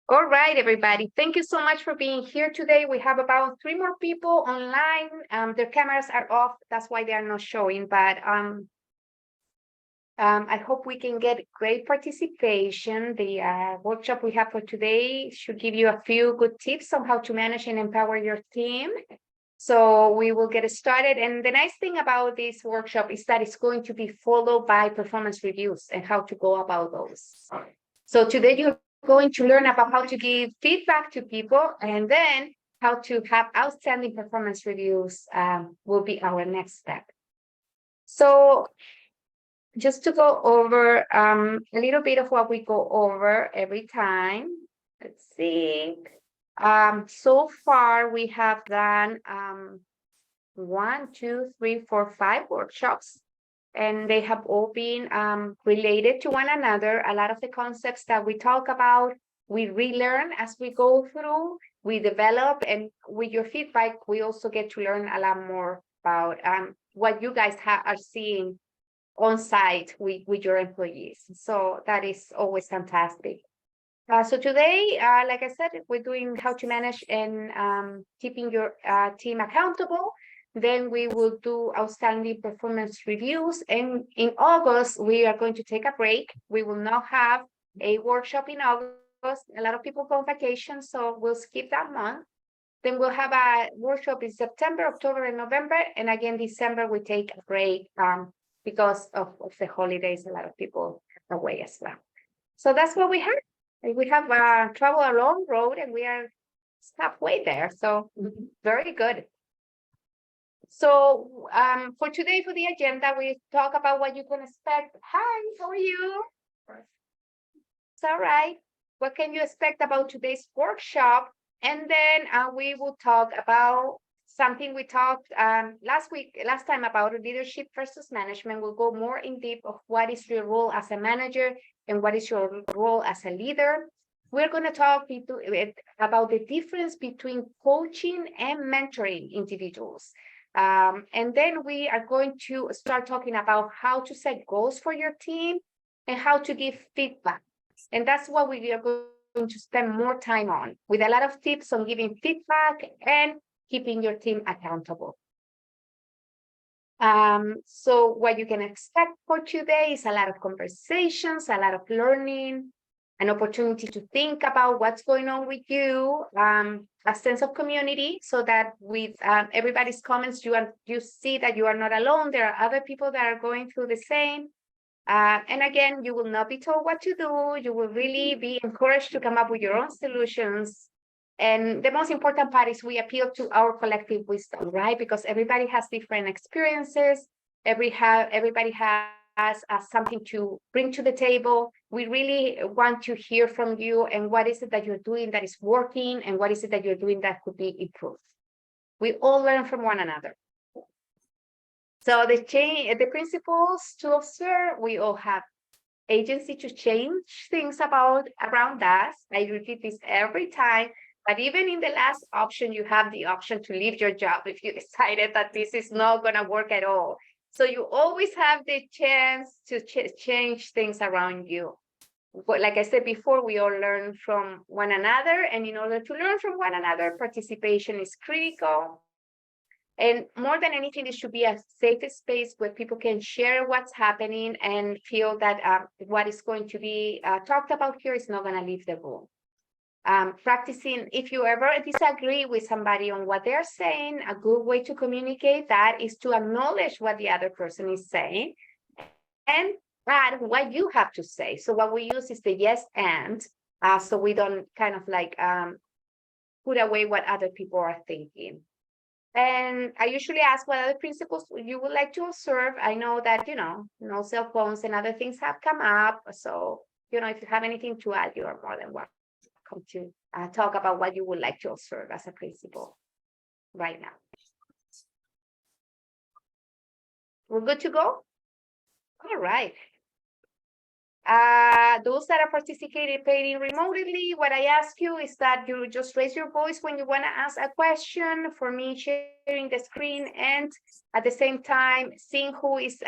All right, everybody. Thank you so much for being here today. We have about 3 more people online. Their cameras are off. That's why they are not showing. But I hope we can get great participation. The workshop we have for today should give you a few good tips on how to manage and empower your team. So we will get started. And the nice thing about this workshop is that it's going to be followed by performance reviews and how to go about those. So today you're going to learn about how to give feedback to people, and then how to have outstanding performance reviews will be our next step. So just to go over a little bit of what we go over every time. Let's see. So far we have done 1, 2, 3, 4, 5 workshops, and they have all been related to one another. A lot of the concepts that we talk about, we relearn as we go through, we develop, and with your feedback, we also get to learn a lot more about what you guys are seeing on site with your employees. So that is always fantastic. So today, like I said, we're doing how to manage and keeping your team accountable. Then we will do outstanding performance reviews. And in August, we are going to take a break. We will not have a workshop in August. A lot of people go on vacation, so we'll skip that month. Then we'll have a workshop in September, October, and November. And again, December, we take a break because of the holidays. A lot of people are away as well. So that's what we have. We have traveled a long road, and we are halfway there. So very good. So for today, for the agenda, we talk about what you can expect. Hi, how are you? It's all right. What can you expect about today's workshop? And then we will talk about something we talked last time about leadership versus management. We'll go more in depth of what is your role as a manager and what is your role as a leader. We're going to talk about the difference between coaching and mentoring individuals. And then we are going to start talking about how to set goals for your team and how to give feedback. And that's what we are going to spend more time on, with a lot of tips on giving feedback and keeping your team accountable. So what you can expect for today is a lot of conversations, a lot of learning, an opportunity to think about what's going on with you, a sense of community, so that with everybody's comments, you see that you are not alone. There are other people that are going through the same. And again, you will not be told what to do. You will really be encouraged to come up with your own solutions. And the most important part is we appeal to our collective wisdom, right? Because everybody has different experiences. Everybody has something to bring to the table. We really want to hear from you, and what is it that you're doing that is working, and what is it that you're doing that could be improved. We all learn from one another. So the principles to observe, we all have agency to change things around us. I repeat this every time, but even in the last option, you have the option to leave your job if you decided that this is not going to work at all. So you always have the chance to change things around you. But like I said before, we all learn from one another, and in order to learn from one another, participation is critical. And more than anything, this should be a safe space where people can share what's happening and feel that what is going to be talked about here is not going to leave the room. Practicing, if you ever disagree with somebody on what they're saying, a good way to communicate that is to acknowledge what the other person is saying and add what you have to say. So what we use is the yes and, so we don't kind of like put away what other people are thinking. And I usually ask what other principles you would like to observe. I know that, no cell phones and other things have come up. So, if you have anything to add, you are more than welcome to talk about what you would like to observe as a principle right now. We're good to go? All right. Those that are participating remotely, what I ask you is that you just raise your voice when you want to ask a question. For me, sharing the screen and at the same time seeing who is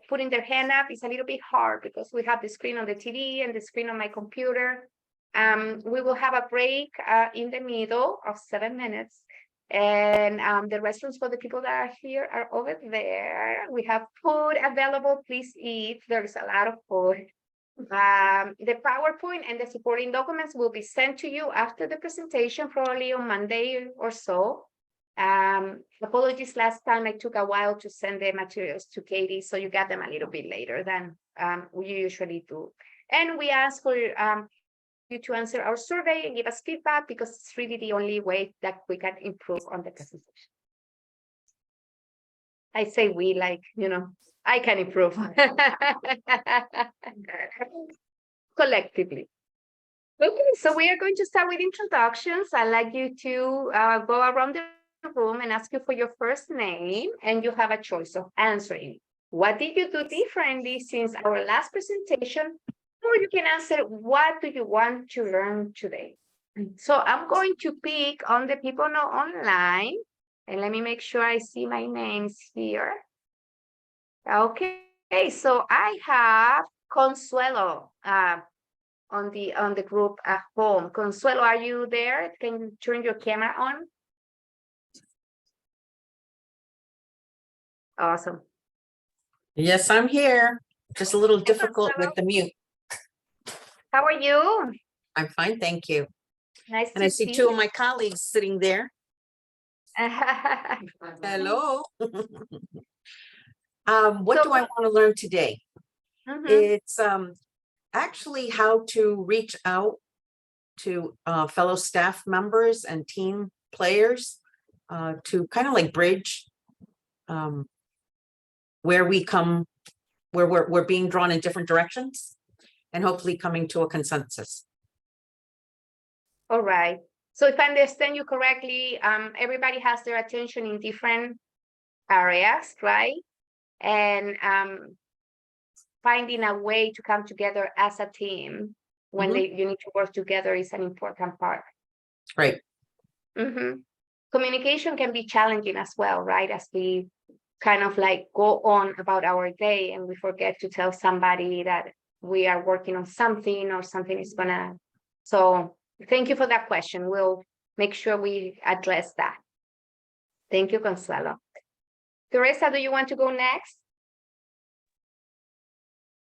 putting their hand up is a little bit hard because we have the screen on the TV and the screen on my computer. We will have a break in the middle of 7 minutes. And the restrooms for the people that are here are over there. We have food available. Please eat. There's a lot of food. The PowerPoint and the supporting documents will be sent to you after the presentation, probably on Monday or so. Apologies, last time I took a while to send the materials to Katie, so you got them a little bit later than we usually do. And we ask for you to answer our survey and give us feedback, because it's really the only way that we can improve on the presentation. I say we, like, you know, I can improve collectively. Okay, so we are going to start with introductions. I'd like you to go around the room and ask you for your first name, and you have a choice of answering. What did you do differently since our last presentation? Or you can answer, what do you want to learn today? So I'm going to pick on the people now online, and let me make sure I see my names here. Okay, so I have Consuelo on the group at home. Consuelo, are you there? Can you turn your camera on? Awesome. Yes, I'm here. Just a little difficult with the mute. How are you? I'm fine, thank you. Nice And to I see two of my colleagues sitting there. Hello. What do I want to learn today? It's actually how to reach out to fellow staff members and team players to kind of like bridge where we're being drawn in different directions, and hopefully coming to a consensus. All right. So if I understand you correctly, everybody has their attention in different areas, right? And finding a way to come together as a team when you need to work together is an important part. Right. Communication can be challenging as well, right? As we kind of like go on about our day and we forget to tell somebody that we are working on something, or something is gonna. So thank you for that question. We'll make sure we address that. Thank you, Consuelo. Teresa, do you want to go next?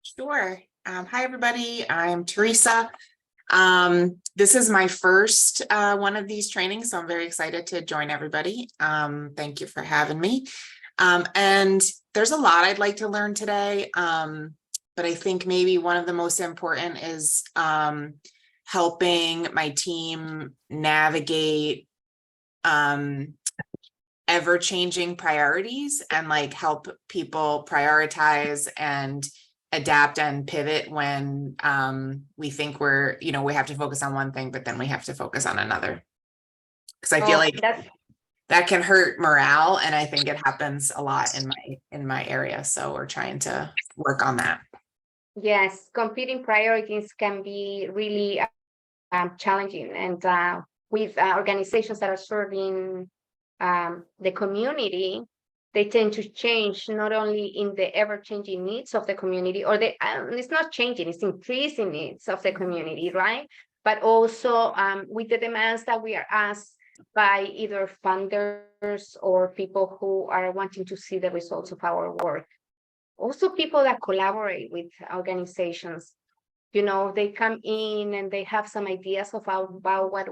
Sure. Hi, everybody. I'm Teresa. This is my first one of these trainings, so I'm very excited to join everybody. Thank you for having me. And there's a lot I'd like to learn today, but I think maybe one of the most important is helping my team navigate ever-changing priorities, and like help people prioritize and adapt and pivot when we think we have to focus on one thing, but then we have to focus on another. Because I feel like that can hurt morale, and I think it happens a lot in my area. So we're trying to work on that. Yes, competing priorities can be really challenging, and with organizations that are serving the community, they tend to change not only in the ever-changing needs of the community, or it's not changing, it's increasing needs of the community, right? But also with the demands that we are asked by either funders or people who are wanting to see the results of our work. Also people that collaborate with organizations, they come in and they have some ideas about what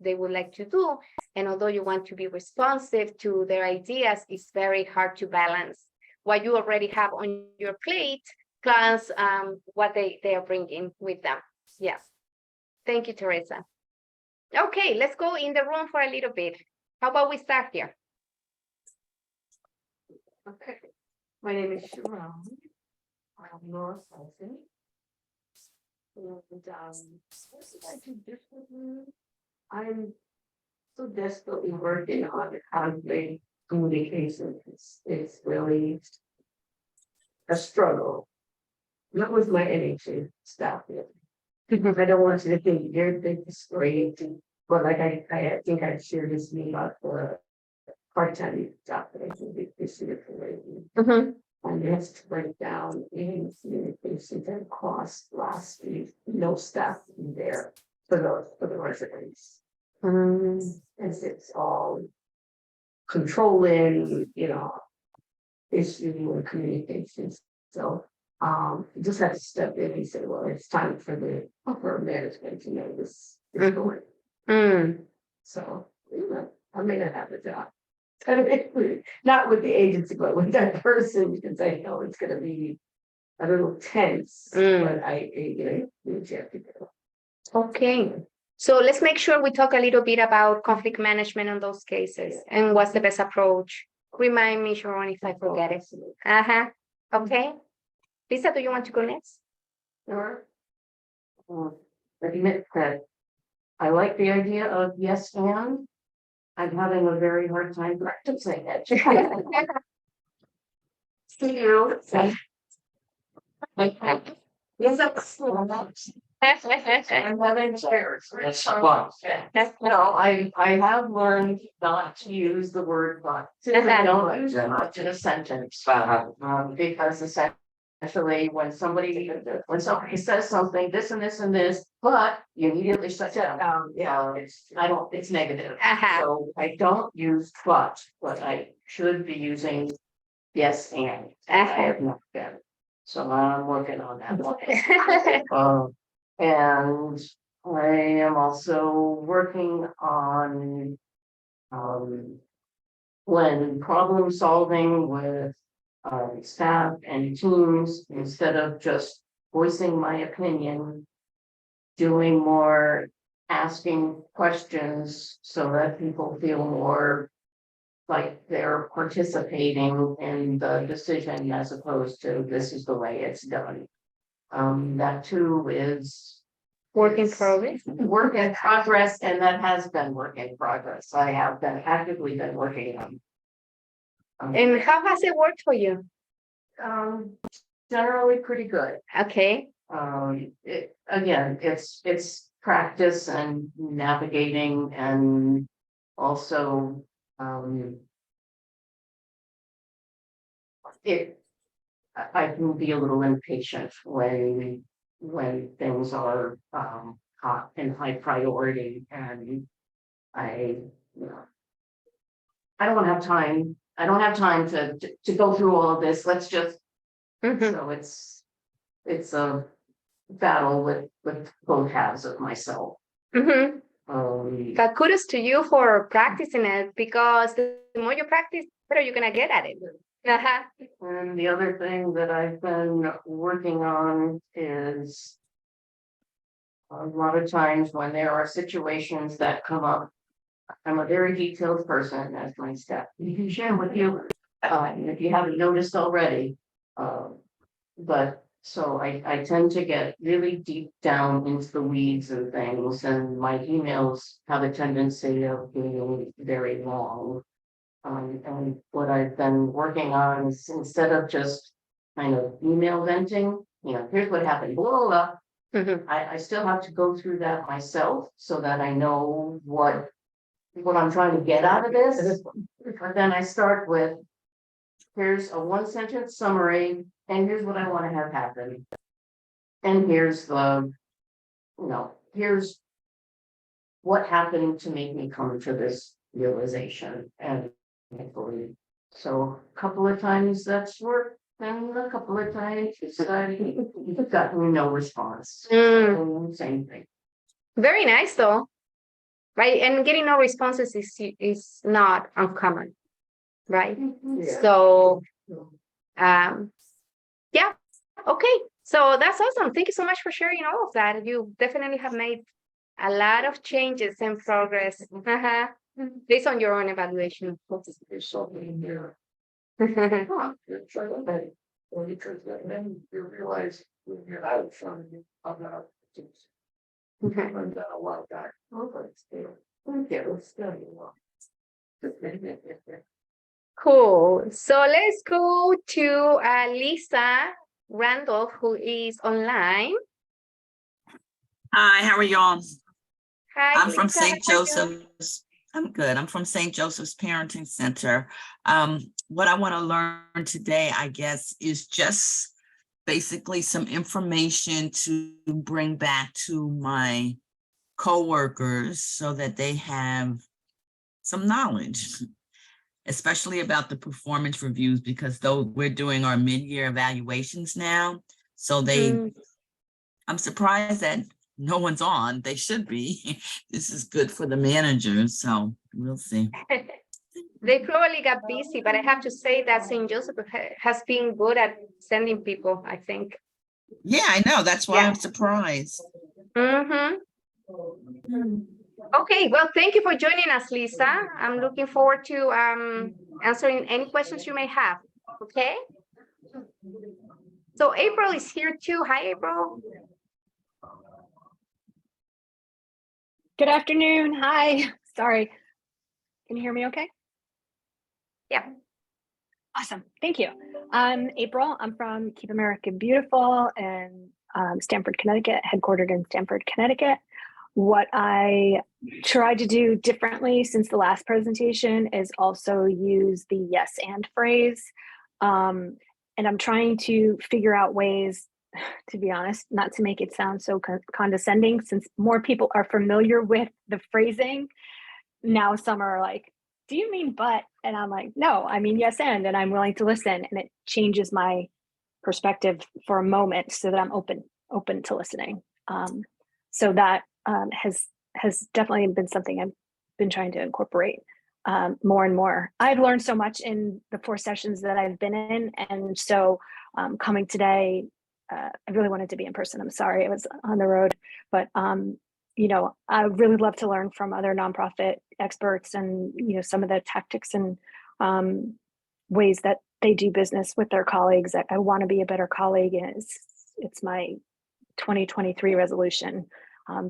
they would like to do. And although you want to be responsive to their ideas, it's very hard to balance what you already have on your plate plus what they are bringing with them. Yes. Thank you, Teresa. Okay, let's go in the room for a little bit. How about we start here? Okay. My name is Sharon. I'm Laura Salson. And what did I do differently? I'm so desperately working on conflict communication. It's really a struggle. Not with my NHA staff yet. I don't want you to think you're great, but like I think I shared this me about the part-time job that I think this year for And has to break down in communications and cost last week, no staff in there for the residents. As it's all controlling, issue and communications. So he just had to step in and say, well, it's time for the upper management to know this is going. So, I may not have a job. Not with the agency, but with that person, because I know it's gonna be a little tense, but you have to go. Okay, so let's make sure we talk a little bit about conflict management on those cases and what's the best approach. Remind me, Sharon, if I forget it. Okay. Lisa, do you want to go next? Sure. Admit that I like the idea of yes and. I'm having a very hard time practicing it. See you. Yes, I'm having chairs. No, I have learned not to use the word but. I don't use much in a sentence. Because essentially when somebody says something, this and this and this, but you immediately shut down. It's negative. So I don't use but I should be using yes and. I have not been. So I'm working on that one. And I am also working on when problem solving with staff and teams, instead of just voicing my opinion, doing more asking questions so that people feel more like they're participating in the decision as opposed to this is the way it's done. That too is Work in progress. work in progress, and that has been work in progress. I have been actively working on. And how has it worked for you? Generally pretty good. Okay. It's practice and navigating, and also I can be a little impatient when things are hot and high priority, and I don't have time. I don't have time to go through all of this. Let's just. So it's a battle with both halves of myself. But kudos to you for practicing it, because the more you practice, the better you're gonna get at it. And the other thing that I've been working on is a lot of times when there are situations that come up, I'm a very detailed person, as my staff can share with you, if you haven't noticed already. But so I tend to get really deep down into the weeds and things, and my emails have a tendency of being very long. And what I've been working on is, instead of just kind of email venting, here's what happened, blah, blah, blah. I still have to go through that myself so that I know what I'm trying to get out of this. But then I start with, here's a 1-sentence summary, and here's what I want to have happen. And here's here's what happened to make me come to this realization. And so a couple of times that's worked, and a couple of times I've gotten no response. Same thing. Very nice though. Right, and getting no responses is not uncommon, right? Yeah. So, yeah, okay. So that's awesome. Thank you so much for sharing all of that. You definitely have made a lot of changes and progress based on your own evaluation. There's something here. Because then you realize when you're out in front of you, I'm not. I've done a lot of that. Cool. So let's go to Lisa Randolph, who is online. Hi, how are y'all? Hi, I'm from Lisa, St. how are you? Joseph's. I'm good. I'm from St. Joseph's Parenting Center. what I want to learn today, I guess, is just basically some information to bring back to my coworkers so that they have some knowledge, especially about the performance reviews, because though we're doing our mid-year evaluations now, so I'm surprised that no one's on. They should be. This is good for the managers, so we'll see. They probably got busy, but I have to say that St. Joseph has been good at sending people, I think. Yeah, I know. That's why Yeah. I'm surprised. Mm-hmm. Okay, well, thank you for joining us, Lisa. I'm looking forward to answering any questions you may have. Okay. So April is here too. Hi, April. Good afternoon. Hi. Sorry. Can you hear me okay? Yeah. Awesome. Thank you. I'm April. I'm from Keep America Beautiful in Stamford, Connecticut, headquartered in Stamford, Connecticut. What I tried to do differently since the last presentation is also use the yes and phrase. And I'm trying to figure out ways, to be honest, not to make it sound so condescending, since more people are familiar with the phrasing. Now some are like, do you mean but? And I'm like, no, I mean yes and I'm willing to listen. And it changes my perspective for a moment so that I'm open to listening. So that has definitely been something I've been trying to incorporate more and more. I've learned so much in the 4 sessions that I've been in. And so coming today, I really wanted to be in person. I'm sorry, I was on the road, but you know, I really love to learn from other nonprofit experts and, you know, some of the tactics and ways that they do business with their colleagues. I want to be a better colleague, and it's my 2023 resolution,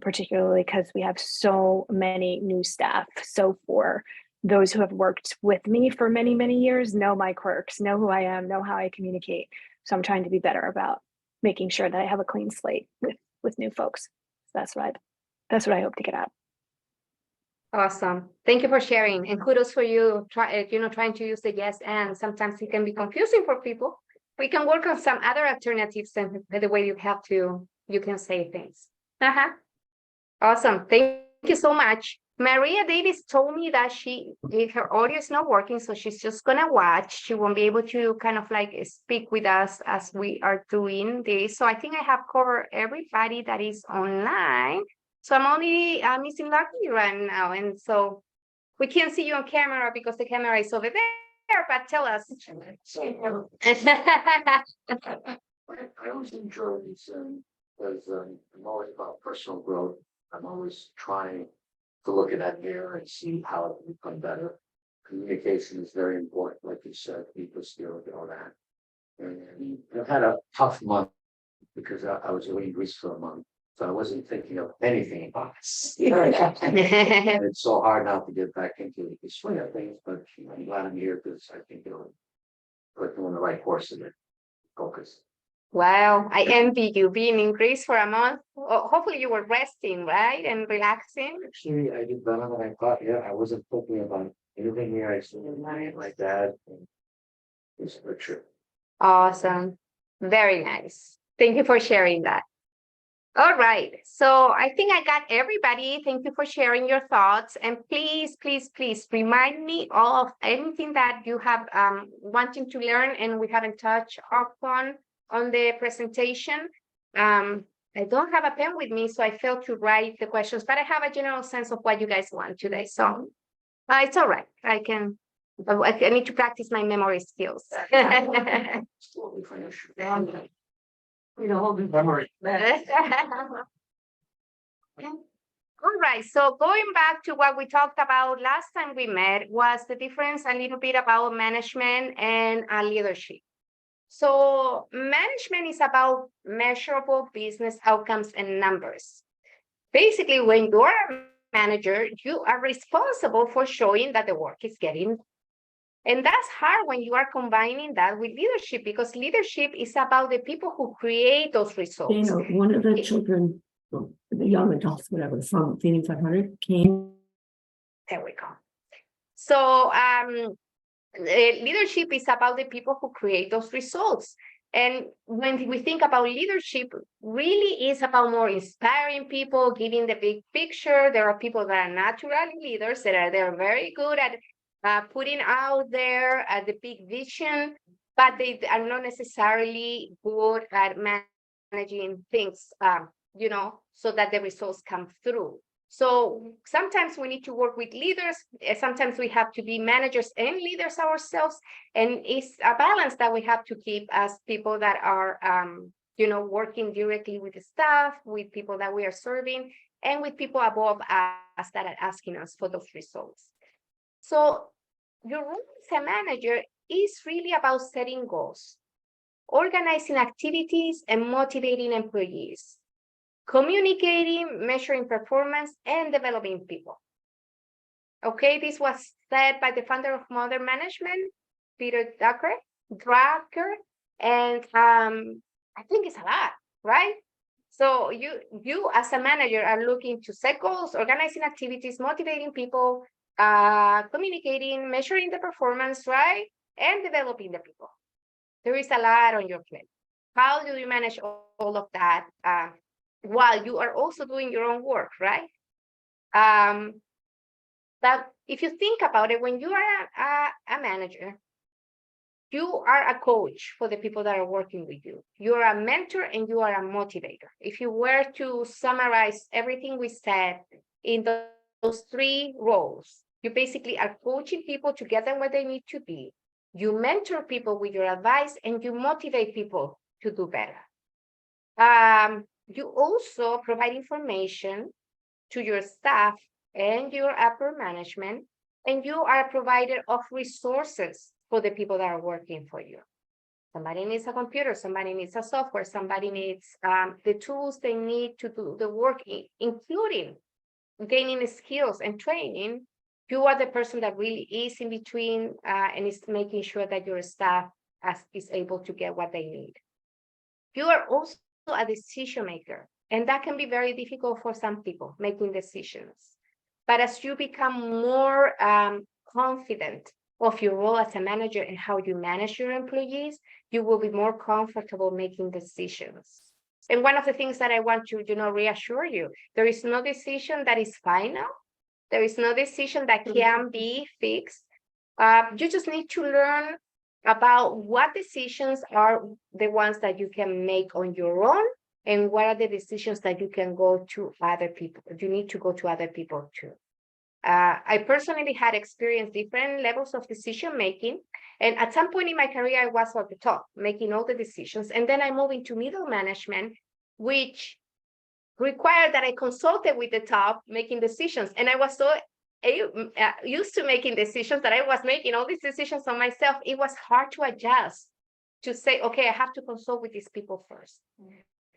particularly because we have so many new staff. So for those who have worked with me for many, many years, know my quirks, know who I am, know how I communicate. So I'm trying to be better about making sure that I have a clean slate with new folks. So that's what I hope to get out. Awesome. Thank you for sharing, and kudos for you trying to use the yes and. Sometimes it can be confusing for people. We can work on some other alternatives and the way you can say things. Awesome. Thank you so much. Maria Davis told me that her audio is not working, so she's just gonna watch. She won't be able to kind of like speak with us as we are doing this. So I think I have covered everybody that is online. So I'm only missing Lucky right now. And so we can't see you on camera because the camera is over there, but tell us. I always enjoy these because I'm always about personal growth. I'm always trying to look in that mirror and see how it can become better. Communication is very important, like you said, people skills and all that. And I've had a tough month because I was away in Greece for a month. So I wasn't thinking of anything about this. And it's so hard now to get back into the swing of things, but I'm glad I'm here because I think it'll put you on the right course in it. Focus. Wow, I envy you being in Greece for a month. Oh, hopefully you were resting, right? And relaxing. Actually, I did better than I thought. Yeah, I wasn't thinking about anything here. I still like that. It's a trip. Awesome. Very nice. Thank you for sharing that. All right. So I think I got everybody. Thank you for sharing your thoughts. And please, please, please remind me of anything that you have wanting to learn and we haven't touched upon on the presentation. I don't have a pen with me, so I failed to write the questions, but I have a general sense of what you guys want today. So it's all right. I need to practice my memory skills. You know, hold the memory. All right, so going back to what we talked about last time we met was the difference a little bit about management and leadership. So management is about measurable business outcomes and numbers. Basically, when you're a manager, you are responsible for showing that the work is getting. And that's hard when you are combining that with leadership, because leadership is about the people who create those results. You know, one of the children, well, the young adults, whatever, from Feeding 500 came. There we go. So leadership is about the people who create those results. And when we think about leadership, really is about more inspiring people, giving the big picture. There are people that are naturally leaders they're very good at putting out there the big vision, but they are not necessarily good at managing things, so that the results come through. So sometimes we need to work with leaders. Sometimes we have to be managers and leaders ourselves. And it's a balance that we have to keep as people that are, working directly with the staff, with people that we are serving, and with people above us that are asking us for those results. So your role as a manager is really about setting goals, organizing activities, and motivating employees, communicating, measuring performance, and developing people. Okay, this was said by the founder of Modern Management, Peter Drucker, and I think it's a lot, right? So you as a manager are looking to set goals, organizing activities, motivating people, communicating, measuring the performance, right? And developing the people. There is a lot on your plate. How do you manage all of that while you are also doing your own work, right? But if you think about it, when you are a manager, you are a coach for the people that are working with you. You are a mentor and you are a motivator. If you were to summarize everything we said in those three roles, you basically are coaching people to get them where they need to be. You mentor people with your advice and you motivate people to do better. You also provide information to your staff and your upper management, and you are a provider of resources for the people that are working for you. Somebody needs a computer, somebody needs a software, somebody needs the tools they need to do the work, including gaining skills and training. You are the person that really is in between and is making sure that your staff is able to get what they need. You are also a decision maker, and that can be very difficult for some people, making decisions. But as you become more confident of your role as a manager and how you manage your employees, you will be more comfortable making decisions. And one of the things that I want to, reassure you, there is no decision that is final. There is no decision that can be fixed. You just need to learn about what decisions are the ones that you can make on your own, and what are the decisions that you can go to other people. You need to go to other people too. I personally had experienced different levels of decision making. And at some point in my career, I was at the top, making all the decisions. And then I moved into middle management, which required that I consulted with the top, making decisions. And I was so used to making decisions that I was making all these decisions on myself. It was hard to adjust, to say, okay, I have to consult with these people first.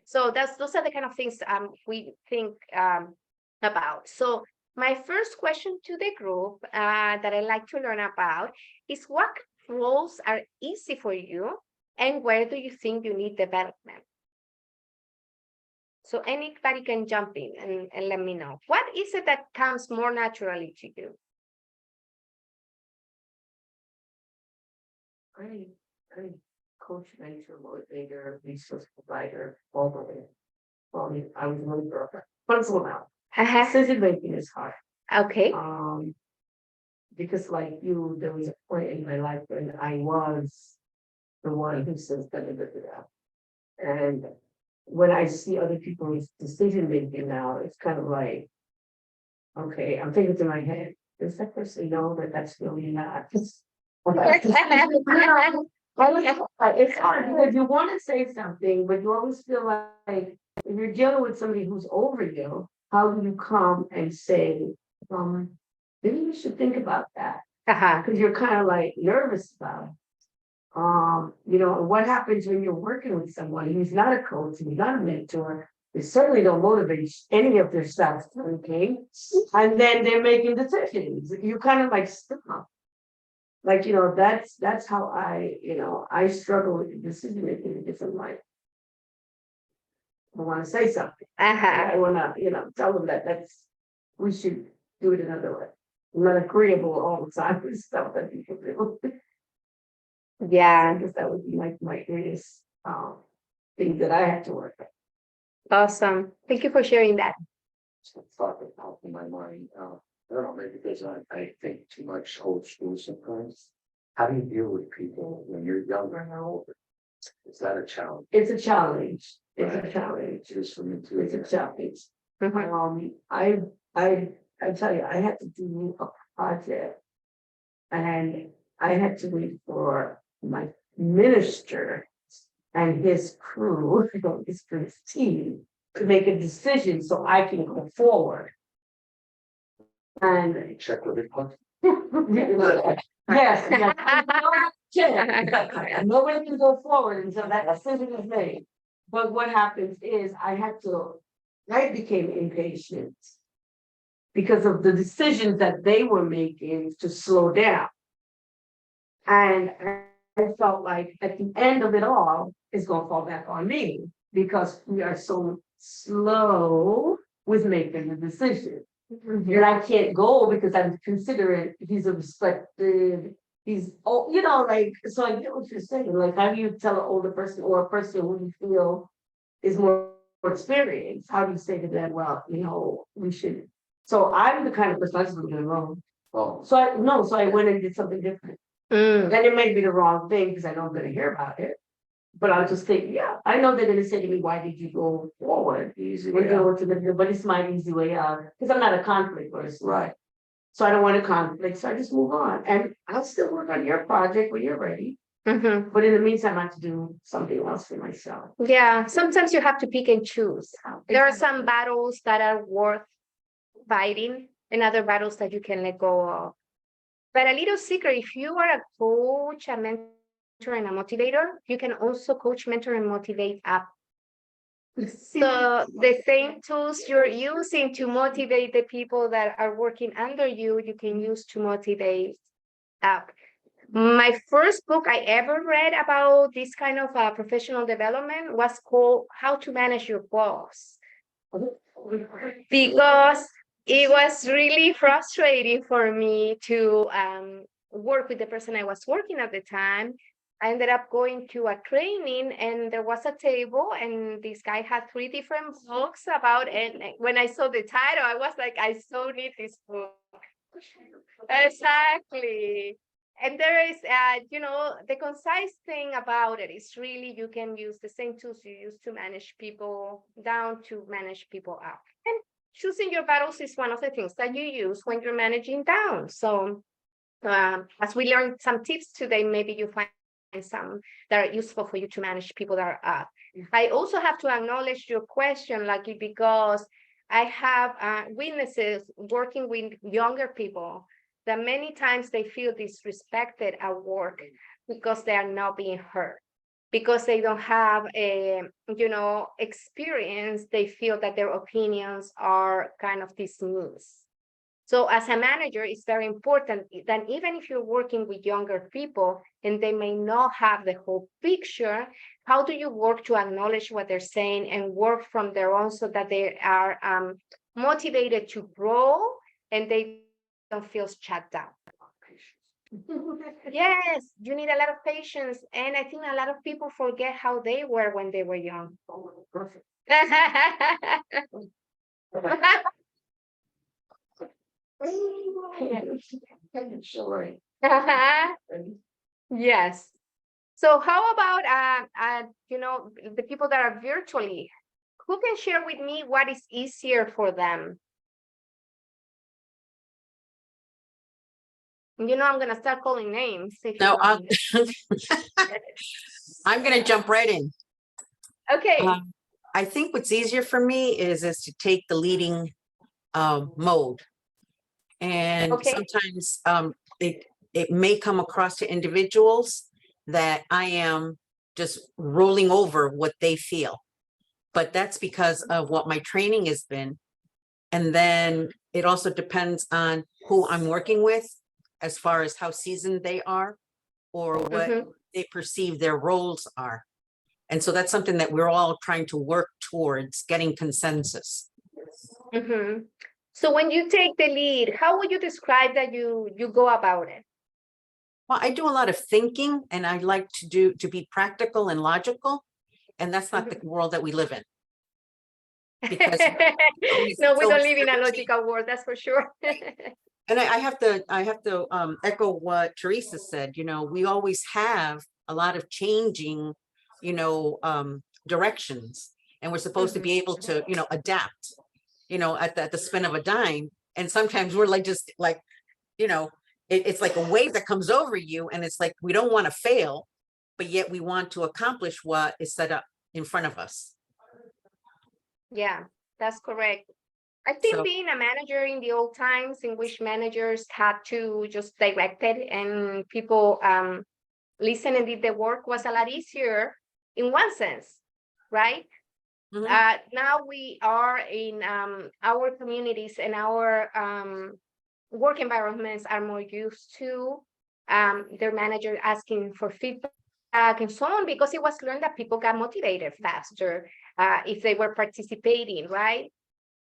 So those are the kind of things we think about. So my first question to the group that I'd like to learn about is, what roles are easy for you and where do you think you need development? So anybody can jump in and let me know. What is it that comes more naturally to you? I coach, mentor, motivator, resource provider, all the way. Well, I was really broken. Flexible now. Decision making is hard. Okay. Because like you, there was a point in my life when I was the one who says da da da da. And when I see other people's decision making now, it's kind of like, okay, I'm thinking to my head, does that person know that that's really not? It's hard because you want to say something, but you always feel like if you're dealing with somebody who's over you, how do you come and say, maybe you should think about that? Because you're kind of like nervous about it. What happens when you're working with someone who's not a coach, who's not a mentor, they certainly don't motivate any of their staff, okay? And then they're making decisions. You kind of like stop. Like, that's how I struggle with decision making in a different life. I want to say something. I want to, tell them that we should do it another way. I'm not agreeable all the time with stuff that people do. Yeah, I guess that would be like my greatest thing that I had to work on. awesome. Thank you for sharing that. Thought that out in my mind, I don't know, maybe because I think too much old school sometimes. How do you deal with people when you're younger and older? Is that a challenge? It's a challenge. It's a Right. challenge. Just for me to. It's a challenge. Mhm. I tell you, I had to do a project. And I had to wait for my minister and his crew, his team, to make a decision so I can go forward. And Check with it. yes, yes. Nobody can go forward until that decision is made. But what happens is I became impatient because of the decisions that they were making to slow down. And I felt like at the end of it all, it's gonna fall back on me because we are so slow with making the decision. And I can't go because I'm considering he's a respected, like, so I get what you're saying. Like, how do you tell an older person or a person who you feel is more experienced? How do you say to them, well, we should. So I'm the kind of person I just leave it alone. Oh, So I went and did something different. Mm, Then it may be the wrong thing because I know I'm gonna hear about it. But I'll just think, yeah, I know they're gonna say to me, why did you go forward? easy. We're way doing out. what you're gonna do, but it's my easy way out, because I'm not a conflict person. Right. So I don't want a conflict, so I just move on, and I'll still work on your project when you're ready, mhm. but in the meantime, I have to do something else for myself. Yeah, sometimes you have to pick and choose. There are some battles that are worth fighting and other battles that you can let go of. But a little secret, if you are a coach, a mentor, and a motivator, you can also coach, mentor, and motivate up. So the same tools you're using to motivate the people that are working under you, you can use to motivate up. My first book I ever read about this kind of professional development was called How to Manage Your Boss. Because it was really frustrating for me to work with the person I was working at the time. I ended up going to a training and there was a table and this guy had 3 different books about it. And when I saw the title, I was like, I so need this book. Exactly. And there is, the concise thing about it is really you can use the same tools you use to manage people down to manage people up. And choosing your battles is one of the things that you use when you're managing down. So as we learned some tips today, maybe you find some that are useful for you to manage people that are up. I also have to acknowledge your question, Lucky, because I have witnesses working with younger people that many times they feel disrespected at work because they are not being heard. Because they don't have a, experience, they feel that their opinions are kind of dismissed. So as a manager, it's very important that even if you're working with younger people and they may not have the whole picture, how do you work to acknowledge what they're saying and work from their own so that they are motivated to grow and they don't feel shut down? Yes, you need a lot of patience. And I think a lot of people forget how they were when they were young. Perfect. Right. Yes. So how about the people that are virtually, who can share with me what is easier for them? I'm gonna start calling names. If you No, want. I'm gonna jump right in. Okay. I think what's easier for me is to take the leading mode. And Okay. sometimes it may come across to individuals that I am just rolling over what they feel. But that's because of what my training has been. And then it also depends on who I'm working with as far as how seasoned they are or what they perceive their roles are. And so that's something that we're all trying to work towards getting consensus. So when you take the lead, how would you describe that you go about it? Well, I do a lot of thinking and I like to be practical and logical. And that's not the world that we live in. Because No, we so don't live in a everything- logical world, that's for sure. And I have to echo what Teresa said, we always have a lot of changing, directions. And we're supposed to be able to, adapt, at the spin of a dime. And sometimes we're like, just like, it's like a wave that comes over you. And it's like, we don't want to fail, but yet we want to accomplish what is set up in front of us. Yeah, that's correct. I think So- being a manager in the old times in which managers had to just direct it and people listen and did the work was a lot easier in one sense, right? Mhm. Now we are in our communities and our work environments are more used to their manager asking for feedback and so on, because it was learned that people got motivated faster if they were participating, right?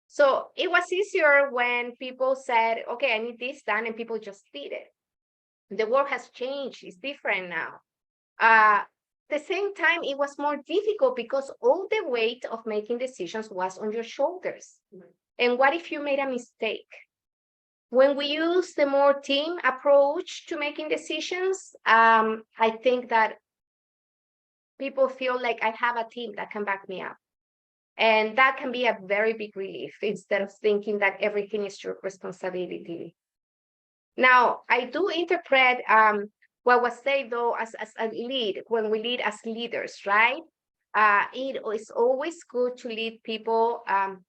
So it was easier when people said, okay, I need this done, and people just did it. The world has changed, it's different now. The same time, it was more difficult because all the weight of making decisions was on your shoulders. And what if you made a mistake? When we use the more team approach to making decisions, I think that people feel like I have a team that can back me up. And that can be a very big relief instead of thinking that everything is your responsibility. Now, I do interpret what was said though as a lead, when we lead as leaders, right? It is always good to lead people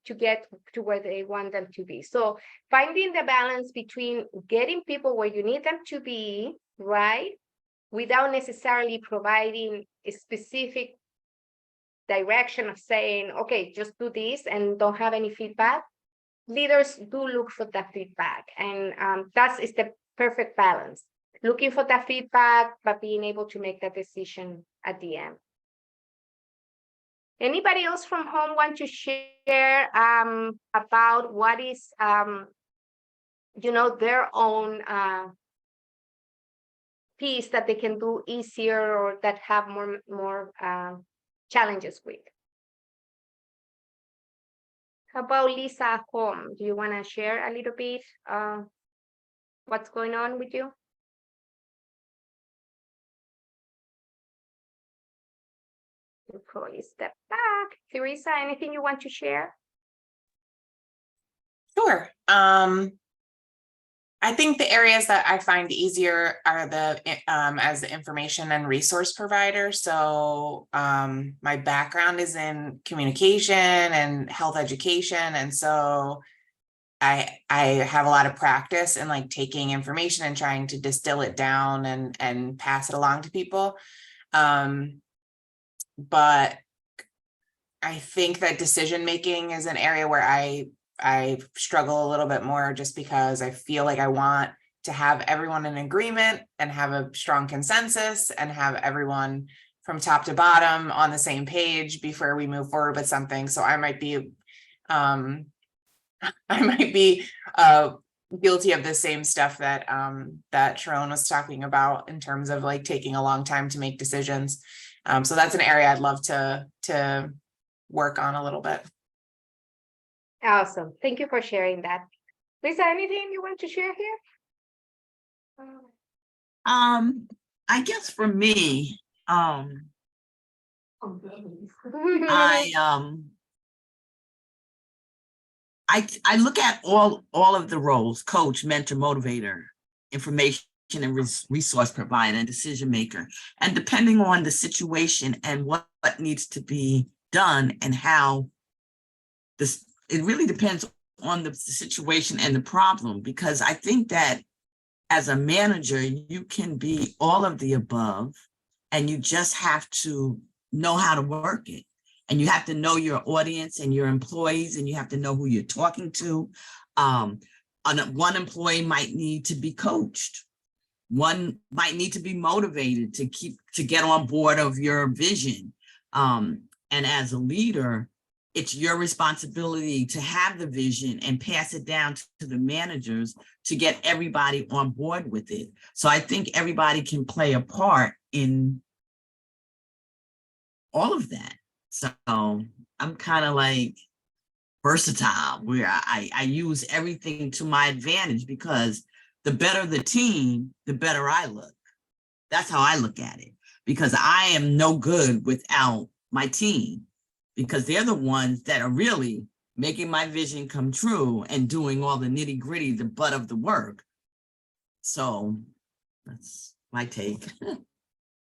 to get to where they want them to be. So finding the balance between getting people where you need them to be, right? Without necessarily providing a specific direction of saying, okay, just do this and don't have any feedback. Leaders do look for that feedback, and that is the perfect balance. Looking for that feedback, but being able to make that decision at the end. Anybody else from home want to share about what is, their own piece that they can do easier or that have more challenges with? How about Lisa home? Do you want to share a little bit what's going on with you? You probably step back. Teresa, anything you want to share? Sure. I think the areas that I find easier are as the information and resource provider. So my background is in communication and health education. And so I have a lot of practice in like taking information and trying to distill it down and pass it along to people. But I think that decision making is an area where I struggle a little bit more, just because I feel like I want to have everyone in agreement and have a strong consensus and have everyone from top to bottom on the same page before we move forward with something. So I might be guilty of the same stuff that that Sharon was talking about in terms of like taking a long time to make decisions. So that's an area I'd love to work on a little bit. Awesome. Thank you for sharing that. Lisa, anything you want to share here? I guess for me, I look at all of the roles: coach, mentor, motivator, information and resource provider, and decision maker. And depending on the situation and what needs to be done and how this, it really depends on the situation and the problem, because I think that as a manager, you can be all of the above, and you just have to know how to work it. And you have to know your audience and your employees, and you have to know who you're talking to. One employee might need to be coached. One might need to be motivated to get on board of your vision. And as a leader, it's your responsibility to have the vision and pass it down to the managers to get everybody on board with it. So I think everybody can play a part in all of that. So I'm kind of like versatile, where I use everything to my advantage, because the better the team, the better I look. That's how I look at it, because I am no good without my team, because they're the ones that are really making my vision come true and doing all the nitty gritty, the butt of the work. So that's my take.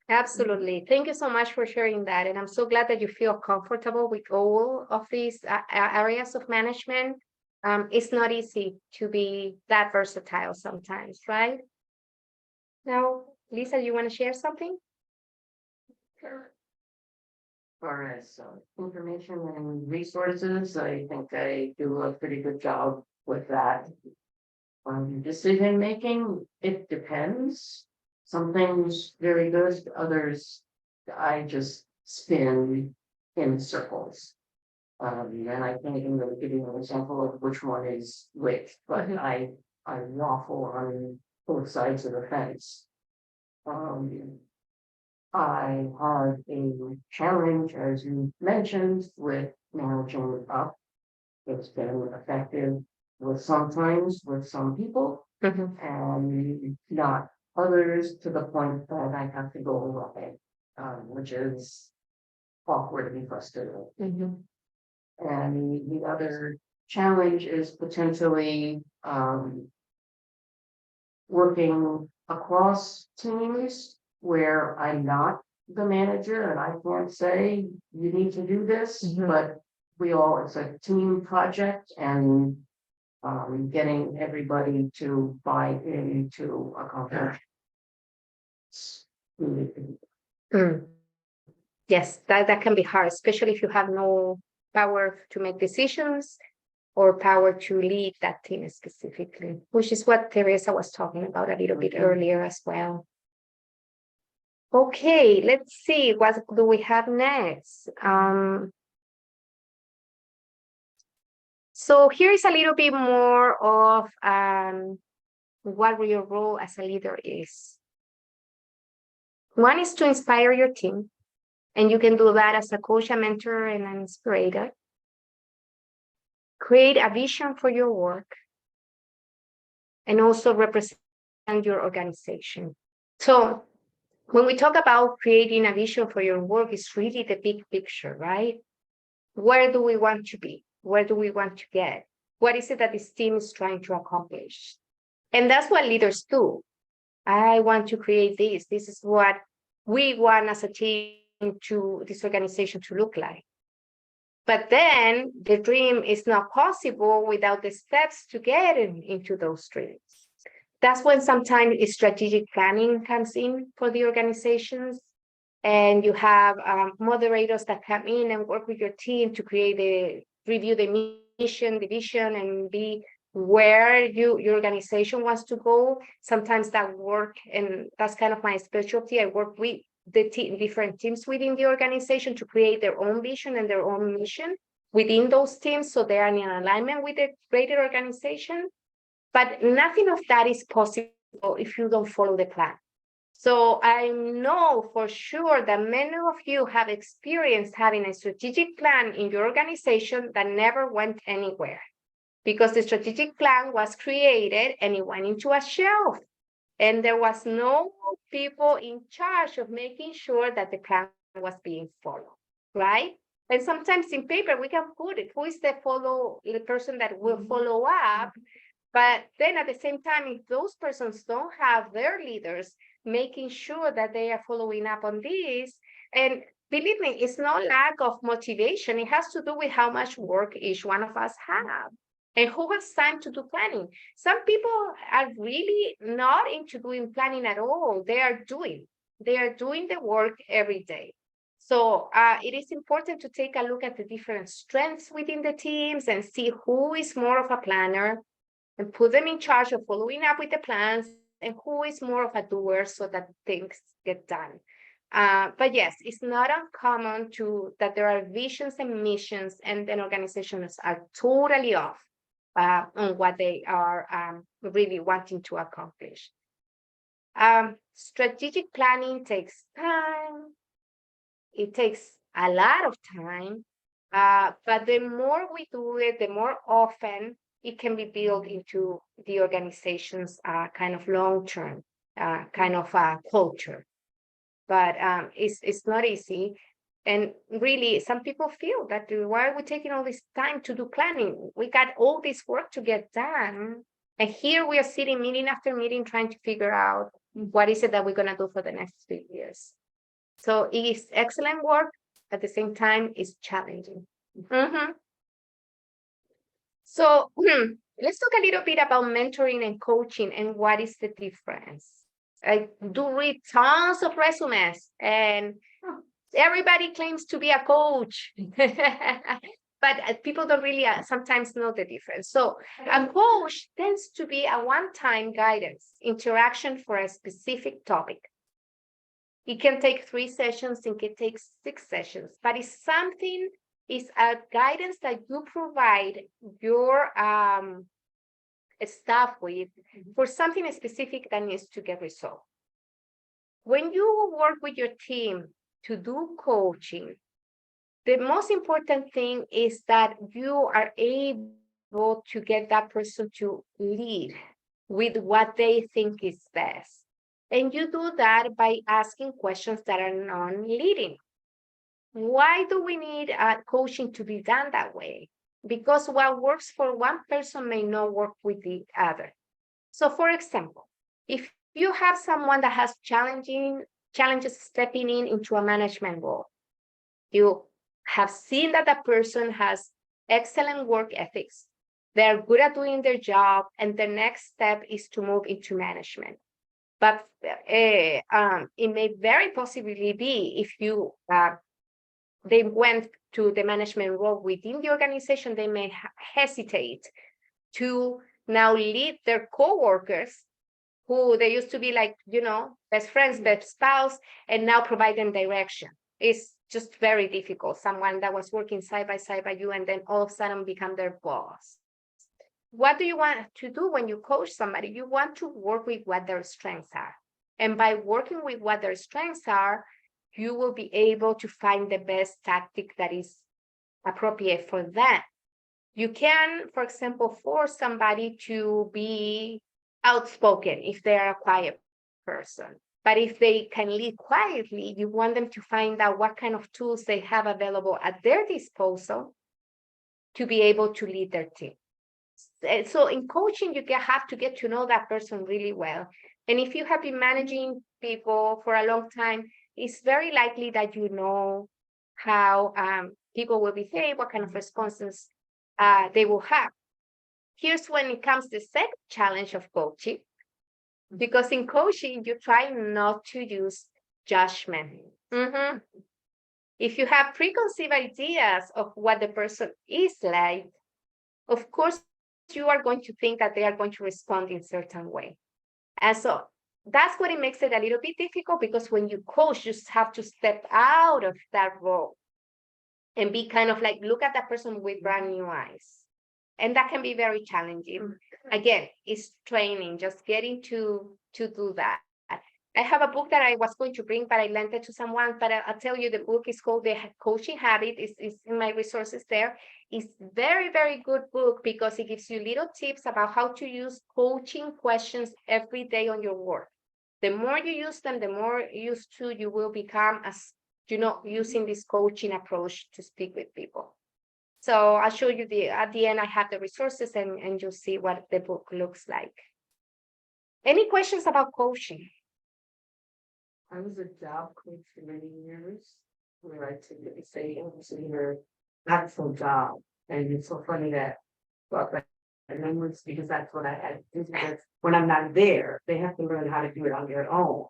Absolutely. Thank you so much for sharing that. And I'm so glad that you feel comfortable with all of these areas of management. It's not easy to be that versatile sometimes, right? Now, Lisa, you want to share something? As far as information and resources, I think I do a pretty good job with that. Decision making, it depends. Some things very good, others I just spin in circles. And I can't even really give you an example of which one is which, but I waffle on both sides of the fence. I had a challenge, as you mentioned, with managing up. It's been effective sometimes with some people and not others, to the point that I have to go away, which is awkward and frustrating. And the other challenge is potentially working across teams where I'm not the manager and I can't say you need to do this, but it's a team project, and getting everybody to buy into accomplish. Yes, that can be hard, especially if you have no power to make decisions or power to lead that team specifically, which is what Teresa was talking about a little bit earlier as well. Okay, let's see, what do we have next? So here is a little bit more of what your role as a leader is. One is to inspire your team, and you can do that as a coach, a mentor, and an inspirator. Create a vision for your work, and also represent your organization. So when we talk about creating a vision for your work, it's really the big picture, right? Where do we want to be? Where do we want to get? What is it that this team is trying to accomplish? And that's what leaders do. I want to create this. This is what we want as a team to this organization to look like. But then the dream is not possible without the steps to get into those dreams. That's when sometimes strategic planning comes in for the organizations. And you have moderators that come in and work with your team to review the mission, the vision, and be where your organization wants to go. Sometimes that work, and that's kind of my specialty. I work with the different teams within the organization to create their own vision and their own mission within those teams, so they are in alignment with the greater organization. But nothing of that is possible if you don't follow the plan. So I know for sure that many of you have experienced having a strategic plan in your organization that never went anywhere, because the strategic plan was created and it went into a shelf, and there was no people in charge of making sure that the plan was being followed, right? And sometimes in paper we can put it, who is the person that will follow up. But then at the same time, if those persons don't have their leaders making sure that they are following up on this, and believe me, it's no lack of motivation. It has to do with how much work each one of us have and who has time to do planning. Some people are really not into doing planning at all. They are doing the work every day. So it is important to take a look at the different strengths within the teams and see who is more of a planner, and put them in charge of following up with the plans, and who is more of a doer so that things get done. But yes, it's not uncommon that there are visions and missions, and then organizations are totally off on what they are really wanting to accomplish. Strategic planning takes time. It takes a lot of time, but the more we do it, the more often it can be built into the organization's kind of long-term kind of culture. But it's not easy. And really, some people feel that why are we taking all this time to do planning? We got all this work to get done. And here we are sitting meeting after meeting trying to figure out what is it that we're going to do for the next 3 years. So it is excellent work. At the same time, it's challenging. So let's talk a little bit about mentoring and coaching and what is the difference. I do read tons of resumes and everybody claims to be a coach, but people don't really sometimes know the difference. So a coach tends to be a one-time guidance interaction for a specific topic. It can take 3 sessions, it can take 6 sessions, but it's a guidance that you provide your staff with for something specific that needs to get resolved. When you work with your team to do coaching, the most important thing is that you are able to get that person to lead with what they think is best. And you do that by asking questions that are non-leading. Why do we need coaching to be done that way? Because what works for one person may not work with the other. So for example, if you have someone that has challenges stepping into a management role, you have seen that the person has excellent work ethics, they're good at doing their job, and the next step is to move into management. But it may very possibly be if they went to the management role within the organization, they may hesitate to now lead their coworkers who they used to be like, best friends, best spouse, and now provide them direction. It's just very difficult. Someone that was working side by side by you and then all of a sudden become their boss. What do you want to do when you coach somebody? You want to work with what their strengths are. And by working with what their strengths are, you will be able to find the best tactic that is appropriate for that. You can, for example, force somebody to be outspoken if they are a quiet person. But if they can lead quietly, you want them to find out what kind of tools they have available at their disposal to be able to lead their team. So in coaching, you have to get to know that person really well. And if you have been managing people for a long time, it's very likely that you know how people will behave, what kind of responses they will have. Here's when it comes to the second challenge of coaching, because in coaching, you try not to use judgment. If you have preconceived ideas of what the person is like, of course, you are going to think that they are going to respond in a certain way. And so that's what it makes it a little bit difficult, because when you coach, you just have to step out of that role and be kind of like, look at that person with brand new eyes. And that can be very challenging. Again, it's training, just getting to do that. I have a book that I was going to bring, but I lent it to someone. But I'll tell you, the book is called The Coaching Habit. It's in my resources there. It's very, very good book because it gives you little tips about how to use coaching questions every day on your work. The more you use them, the more used to you will become as, using this coaching approach to speak with people. So I'll show you at the end, I have the resources and you'll see what the book looks like. Any questions about coaching? I was a job coach for many years, where I typically say it was your actual job. And it's so funny that I remember it's because that's what I had to do. Because when I'm not there, they have to learn how to do it on their own.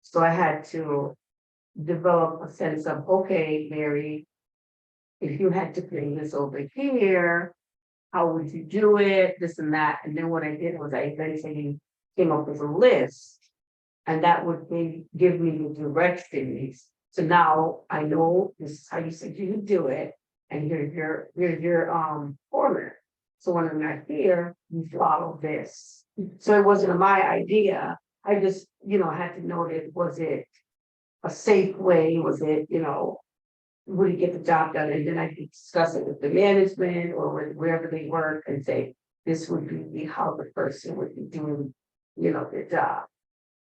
So I had to develop a sense of, okay, Mary, if you had to bring this over here, how would you do it? This and that. And then what I did was I eventually came up with a list And that would give me the directions. So now I know this is how you said you would do it. And here's your order. So when I'm not here, you follow this. So it wasn't my idea. I just, had to know that was it a safe way? Was it, would it get the job done? And then I could discuss it with the management or with wherever they work and say, this would be how the person would be doing, their job.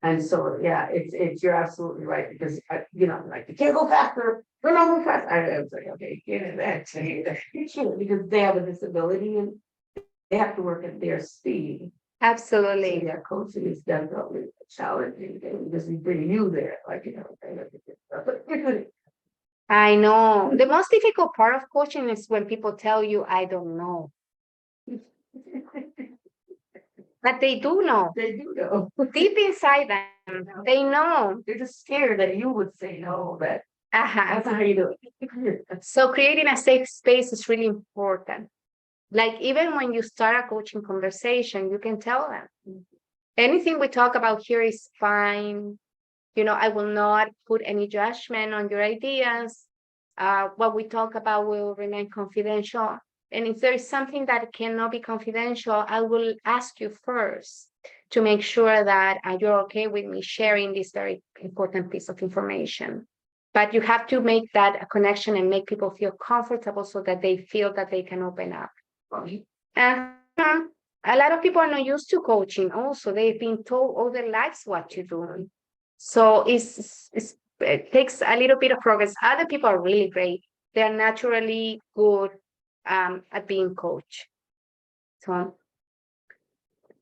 And so, yeah, it's you're absolutely right, because like, you can't go faster, we're not going fast. I was like, okay, because they have a disability and they have to work at their speed. So, Absolutely. yeah, coaching is definitely a challenging thing because we bring you there, I know. The most difficult part of coaching is when people tell you, I don't know. But they do know. They do know. Deep inside them, they know. They're just scared that you would say no, but Uh-huh. that's how you do it. So creating a safe space is really important. Like even when you start a coaching conversation, you can tell them, anything we talk about here is fine. I will not put any judgment on your ideas. What we talk about will remain confidential. And if there is something that cannot be confidential, I will ask you first to make sure that you're okay with me sharing this very important piece of information. But you have to make that a connection and make people feel comfortable so that they feel that they can open up. And a lot of people are not used to coaching also. They've been told all their lives what to do. So it takes a little bit of progress. Other people are really great. They're naturally good at being coached. So,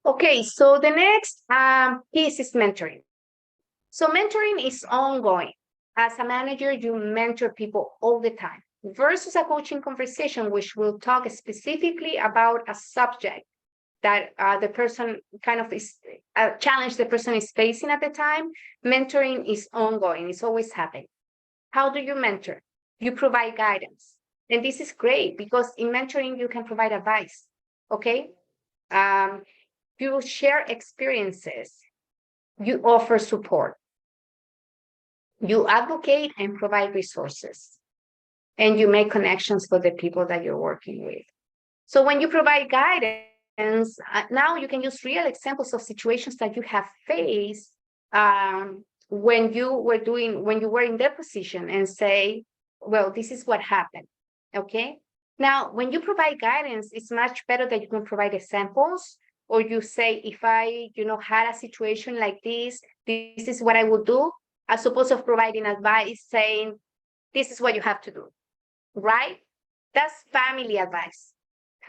okay, so the next piece is mentoring. So mentoring is ongoing. As a manager, you mentor people all the time versus a coaching conversation, which will talk specifically about a subject that the person kind of is a challenge the person is facing at the time. Mentoring is ongoing. It's always happening. How do you mentor? You provide guidance. And this is great because in mentoring, you can provide advice. Okay. You share experiences. You offer support. You advocate and provide resources. And you make connections for the people that you're working with. So when you provide guidance, now you can use real examples of situations that you have faced when you were in their position and say, well, this is what happened. Okay. Now, when you provide guidance, it's much better that you can provide examples, or you say, if I, had a situation like this is what I would do, as opposed to providing advice saying, this is what you have to do, right? That's family advice.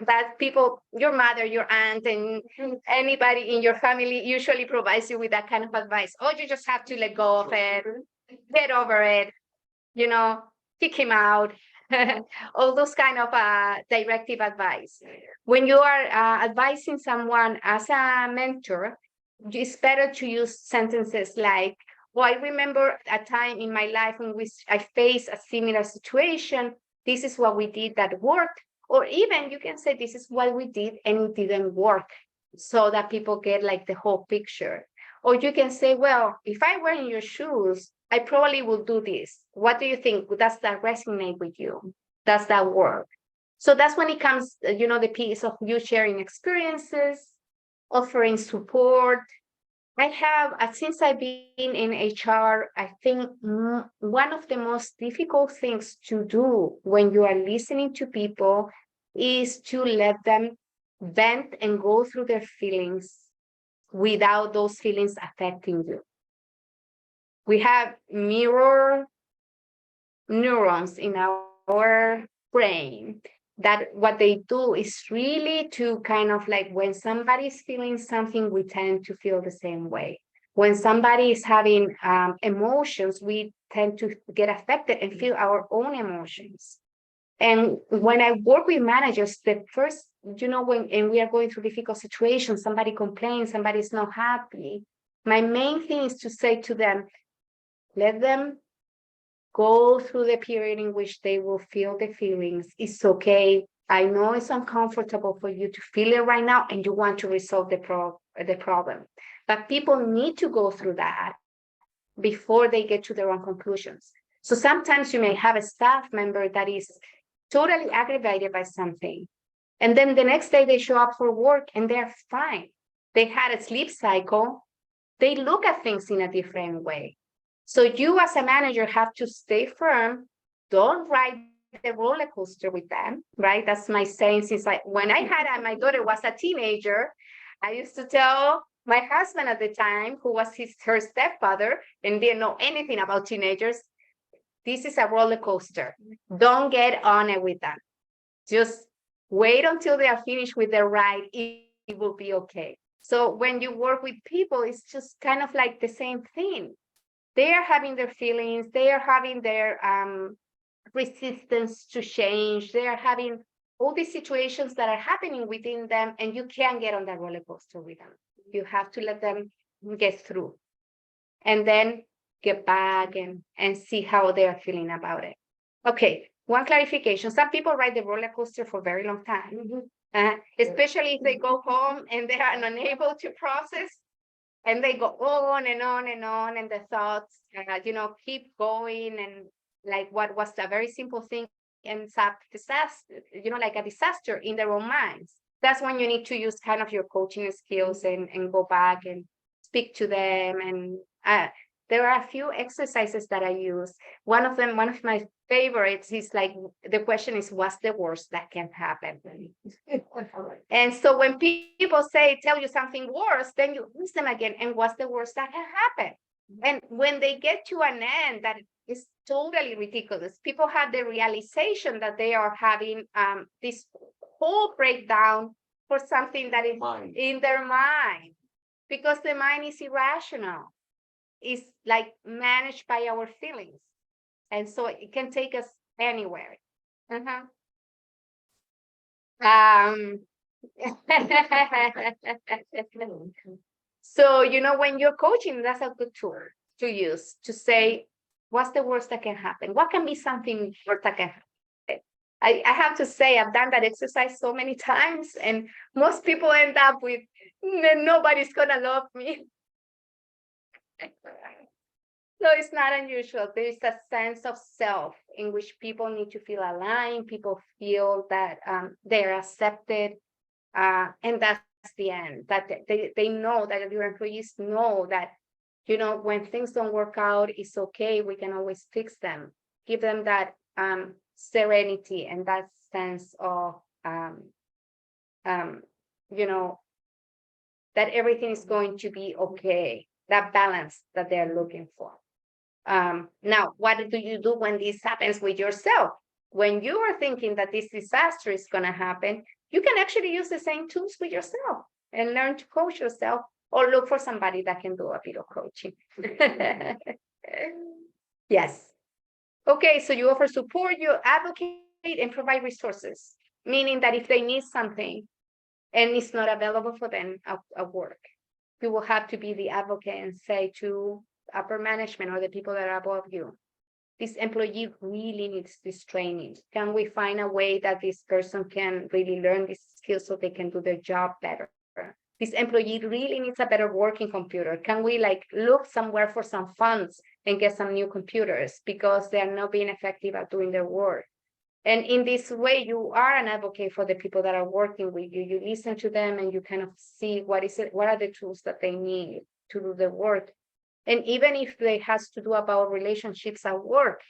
That people, your mother, your aunt, and anybody in your family usually provides you with that kind of advice. Oh, you just have to let go of it, get over it, kick him out, all those kind of directive advice. When you are advising someone as a mentor, it's better to use sentences like, well, I remember a time in my life in which I faced a similar situation. This is what we did that worked. Or even you can say, this is what we did and it didn't work, so that people get like the whole picture. Or you can say, well, if I were in your shoes, I probably would do this. What do you think? Does that resonate with you? Does that work? So that's when it comes, the piece of you sharing experiences, offering support. I have, since I've been in HR, I think one of the most difficult things to do when you are listening to people is to let them vent and go through their feelings without those feelings affecting you. We have mirror neurons in our brain that what they do is really to kind of like, when somebody's feeling something, we tend to feel the same way. When somebody is having emotions, we tend to get affected and feel our own emotions. And when I work with managers, the first, when we are going through difficult situations, somebody complains, somebody's not happy, my main thing is to say to them, let them go through the period in which they will feel the feelings. It's okay. I know it's uncomfortable for you to feel it right now and you want to resolve the problem. but people need to go through that before they get to their own conclusions. So sometimes you may have a staff member that is totally aggravated by something. And then the next day they show up for work and they're fine. They had a sleep cycle. They look at things in a different way. So you as a manager have to stay firm. Don't ride the roller coaster with them, right? That's my saying since when I had my daughter was a teenager, I used to tell my husband at the time, who was her stepfather and didn't know anything about teenagers, this is a roller coaster. Don't get on it with them. Just wait until they are finished with their ride. It will be okay. So when you work with people, it's just kind of like the same thing. They are having their feelings. They are having their resistance to change. They are having all these situations that are happening within them, and you can't get on that roller coaster with them. You have to let them get through and then get back and see how they are feeling about it. Okay, one clarification. Some people ride the roller coaster for a very long time, especially if they go home and they are unable to process, and they go on and on and on, and the thoughts, keep going, and like what was a very simple thing ends up disaster, like a disaster in their own minds. That's when you need to use kind of your coaching skills and go back and speak to them. And there are a few exercises that I use. One of my favorites is like, the question is, what's the worst that can happen? And so when people tell you something worse, then you ask them again, and what's the worst that can happen? And when they get to an end that is totally ridiculous, people have the realization that they are having this whole breakdown for something that is in their mind, because the mind is irrational. It's like managed by our feelings. And so it can take us anywhere. So, when you're coaching, that's a good tool to use to say, what's the worst that can happen? What can be something worse that can happen? I have to say, I've done that exercise so many times, and most people end up with, nobody's gonna love me. So it's not unusual. There's a sense of self in which people need to feel aligned. People feel that they're accepted, and that's the end. That they know, that your employees know that, when things don't work out, it's okay. We can always fix them. Give them that serenity and that sense of that everything is going to be okay. That balance that they're looking for. Now, what do you do when this happens with yourself? When you are thinking that this disaster is going to happen, you can actually use the same tools with yourself and learn to coach yourself, or look for somebody that can do a bit of coaching. Yes. Okay, so you offer support, you advocate, and provide resources, meaning that if they need something and it's not available for them at work, you will have to be the advocate and say to upper management or the people that are above you, this employee really needs this training. Can we find a way that this person can really learn these skills so they can do their job better? This employee really needs a better working computer. Can we look somewhere for some funds and get some new computers because they are not being effective at doing their work? And in this way, you are an advocate for the people that are working with you. You listen to them and you kind of see what are the tools that they need to do the work. And even if they has to do about relationships at work,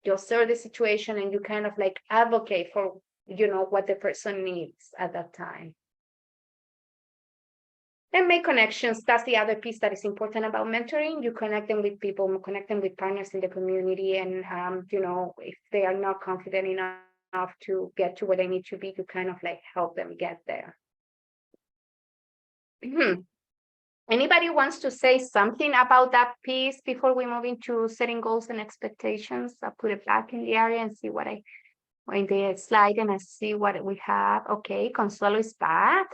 you observe the situation and you kind of advocate for, what the person needs at that time. And make connections. That's the other piece that is important about mentoring. You connect them with people, connect them with partners in the community. And, if they are not confident enough to get to where they need to be, you kind of help them get there. Anybody wants to say something about that piece before we move into setting goals and expectations? I'll put it back in the area and see what in the slide, and I see what we have. Okay, Consuelo is back.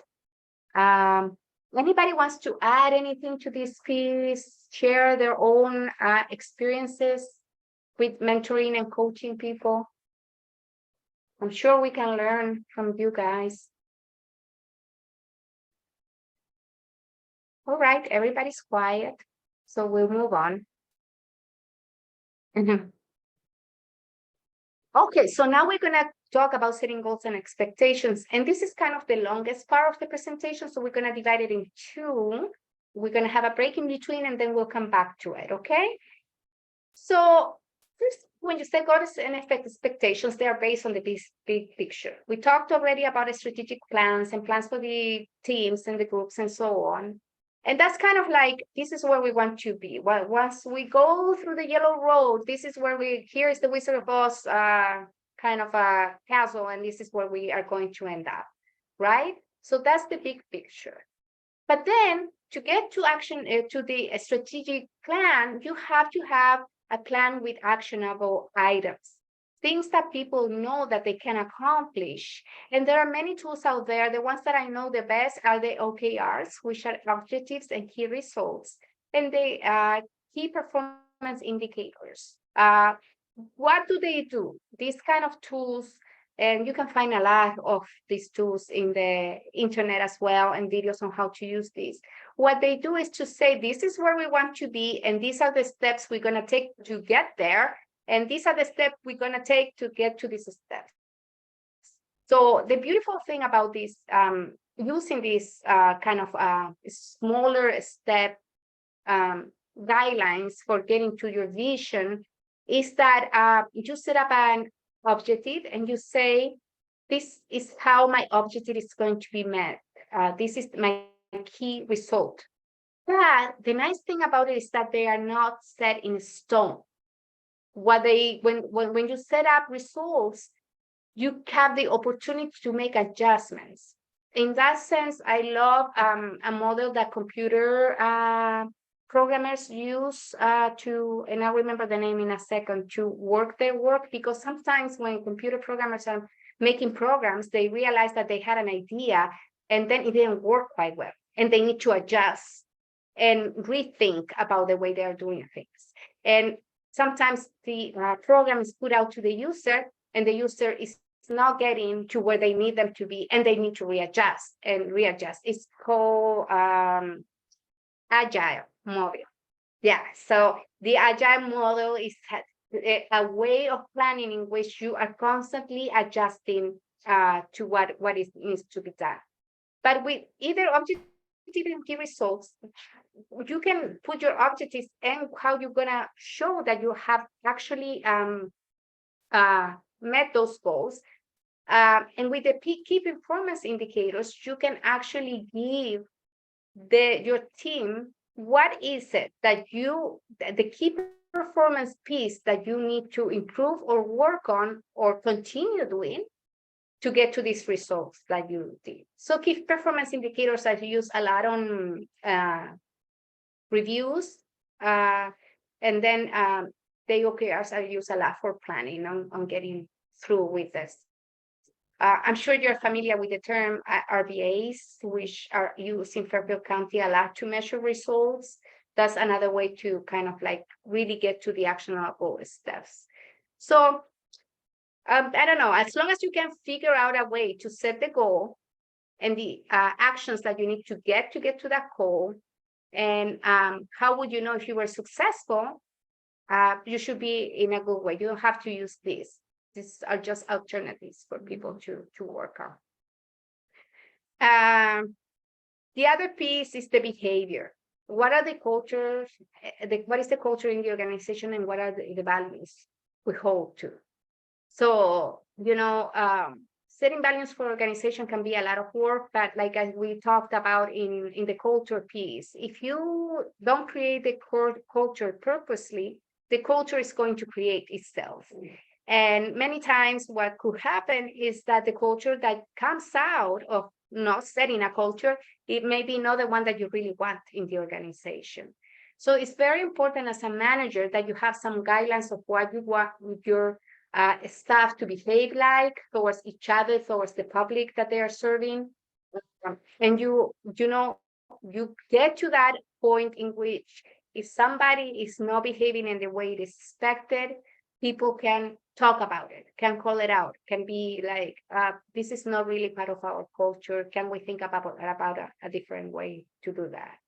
Anybody wants to add anything to this piece, share their own experiences with mentoring and coaching people? I'm sure we can learn from you guys. All right, everybody's quiet, so we'll move on. Okay, so now we're gonna talk about setting goals and expectations, and this is kind of the longest part of the presentation, so we're gonna divide it in two. We're gonna have a break in between, and then we'll come back to it, okay? So first, when you set goals and expectations, they are based on the big picture. We talked already about the strategic plans and plans for the teams and the groups and so on. And that's kind of like, this is where we want to be. Well, once we go through the yellow road, this is where here is the Wizard of Oz kind of a castle, and this is where we are going to end up, right? So that's the big picture. But then to get to action, to the strategic plan, you have to have a plan with actionable items, things that people know that they can accomplish. And there are many tools out there. The ones that I know the best are the OKRs, which are objectives and key results, and the key performance indicators. What do they do? These kind of tools, and you can find a lot of these tools in the internet as well, and videos on how to use these. What they do is to say, this is where we want to be, and these are the steps we're going to take to get there. And these are the steps we're going to take to get to these steps. So the beautiful thing about this, using this kind of smaller step guidelines for getting to your vision, is that you set up an objective and you say, this is how my objective is going to be met. This is my key result. But the nice thing about it is that they are not set in stone. When you set up results, you have the opportunity to make adjustments. In that sense, I love a model that computer programmers use and I'll remember the name in a second, to work their work, because sometimes when computer programmers are making programs, they realize that they had an idea and then it didn't work quite well, and they need to adjust and rethink about the way they are doing things. And sometimes the program is put out to the user, and the user is not getting to where they need them to be, and they need to readjust. It's called agile model. Yeah, so the agile model is a way of planning in which you are constantly adjusting to what needs to be done. But with either objective and key results, you can put your objectives and how you're gonna show that you have actually met those goals. And with the key performance indicators, you can actually give your team what is it that the key performance piece that you need to improve or work on or continue doing to get to these results that you did. So key performance indicators are used a lot on reviews, and then the OKRs are used a lot for planning on getting through with this. I'm sure you're familiar with the term RBAs, which are used in Fairfield County a lot to measure results. That's another way to kind of like really get to the actionable steps. So I don't know, as long as you can figure out a way to set the goal and the actions that you need to get to that goal, and how would you know if you were successful? You should be in a good way. You don't have to use this. These are just alternatives for people to work on. The other piece is the behavior. What are the cultures? What is the culture in the organization, and what are the values we hold to? So, setting values for organization can be a lot of work, but like as we talked about in the culture piece, if you don't create the culture purposely, the culture is going to create itself. And many times what could happen is that the culture that comes out of not setting a culture, it may be not the one that you really want in the organization. So it's very important as a manager that you have some guidelines of what you want with your staff to behave like towards each other, towards the public that they are serving. And you get to that point in which if somebody is not behaving in the way it is expected, people can talk about it, can call it out, can be like, this is not really part of our culture. Can we think about a different way to do that?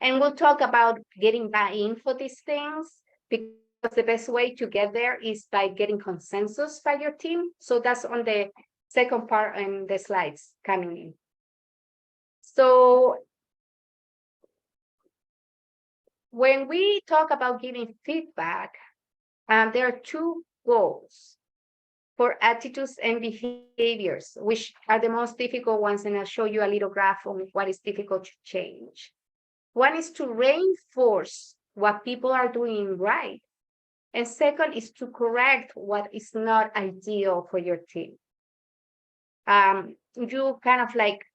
And we'll talk about getting buy-in for these things, because the best way to get there is by getting consensus by your team. So that's on the second part in the slides coming in. So when we talk about giving feedback, there are two goals for attitudes and behaviors, which are the most difficult ones. And I'll show you a little graph on what is difficult to change. One is to reinforce what people are doing right. And second is to correct what is not ideal for your team. You kind of like,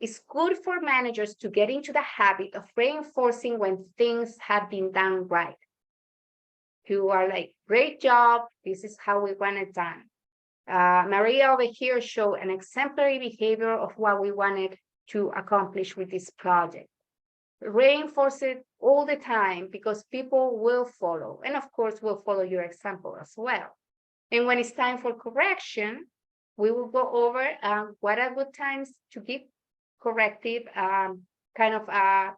it's good for managers to get into the habit of reinforcing when things have been done right. You are like, great job, this is how we want it done. Maria over here showed an exemplary behavior of what we wanted to accomplish with this project. Reinforce it all the time, because people will follow, and of course will follow your example as well. And when it's time for correction, we will go over what are good times to give corrective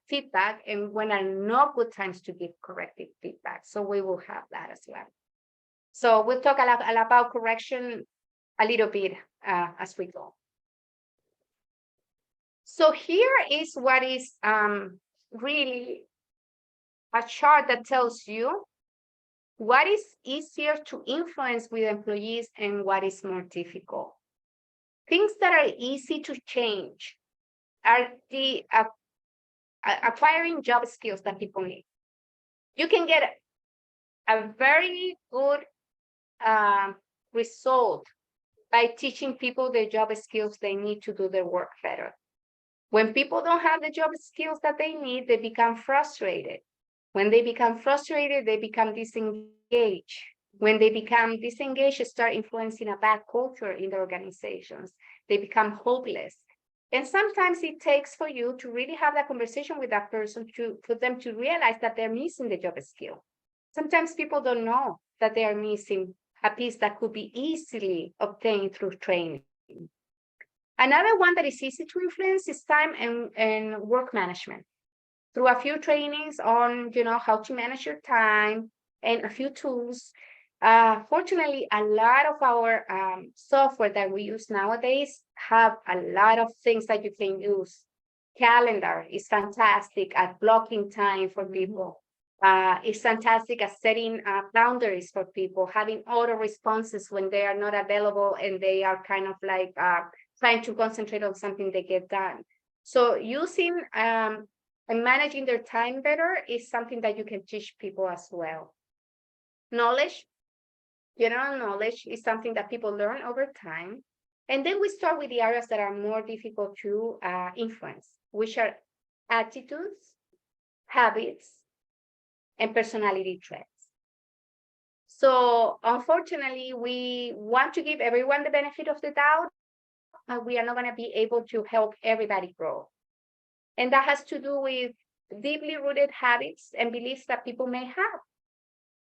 feedback, and when are not good times to give corrective feedback. So we will have that as well. So we'll talk a lot about correction a little bit as we go. So here is what is really a chart that tells you what is easier to influence with employees and what is more difficult. Things that are easy to change are the acquiring job skills that people need. You can get a very good result by teaching people the job skills they need to do their work better. When people don't have the job skills that they need, they become frustrated. When they become frustrated, they become disengaged. When they become disengaged, start influencing a bad culture in the organizations. They become hopeless. And sometimes it takes for you to really have that conversation with that person for them to realize that they're missing the job skill. Sometimes people don't know that they are missing a piece that could be easily obtained through training. Another one that is easy to influence is time and work management. Through a few trainings on, how to manage your time and a few tools. Fortunately, a lot of our software that we use nowadays have a lot of things that you can use. Calendar is fantastic at blocking time for people. It's fantastic at setting boundaries for people, having auto responses when they are not available and they are kind of like trying to concentrate on something they get done. So using and managing their time better is something that you can teach people as well. Knowledge, general knowledge is something that people learn over time. And then we start with the areas that are more difficult to influence, which are attitudes, habits, and personality traits. So unfortunately, we want to give everyone the benefit of the doubt, but we are not going to be able to help everybody grow. And that has to do with deeply rooted habits and beliefs that people may have,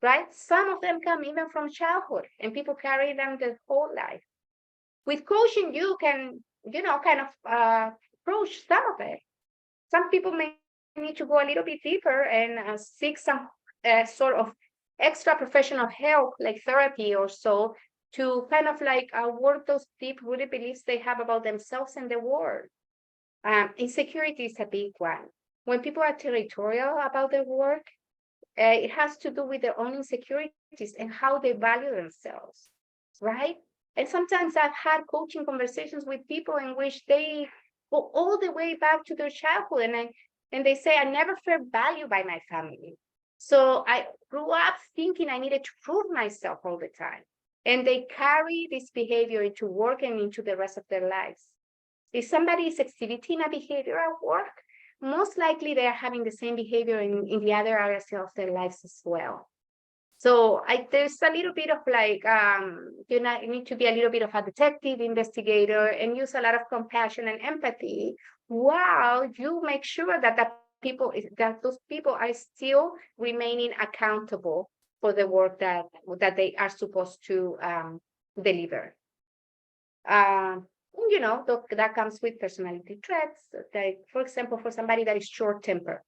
right? Some of them come even from childhood, and people carry them their whole life. With coaching, you can, approach some of it. Some people may need to go a little bit deeper and seek some sort of extra professional help, like therapy or so, to kind of like work those deep-rooted beliefs they have about themselves and the world. Insecurity is a big one. When people are territorial about their work, it has to do with their own insecurities and how they value themselves, right? And sometimes I've had coaching conversations with people in which they go all the way back to their childhood, and they say, I never felt valued by my family. So I grew up thinking I needed to prove myself all the time. And they carry this behavior into work and into the rest of their lives. If somebody is exhibiting a behavior at work, most likely they are having the same behavior in the other areas of their lives as well. So there's a little bit of like, you need to be a little bit of a detective investigator and use a lot of compassion and empathy while you make sure that those people are still remaining accountable for the work that they are supposed to deliver. That comes with personality traits. Like, for example, for somebody that is short-tempered,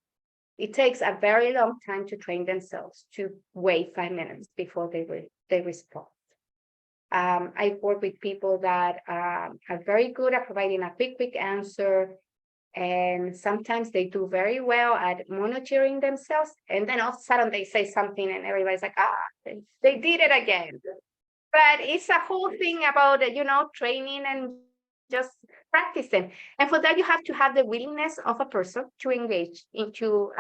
it takes a very long time to train themselves to wait 5 minutes before they respond. I work with people that are very good at providing a quick answer, and sometimes they do very well at monitoring themselves, and then all of a sudden they say something and everybody's like, they did it again. But it's a whole thing about, training and just practicing. And for that, you have to have the willingness of a person to engage into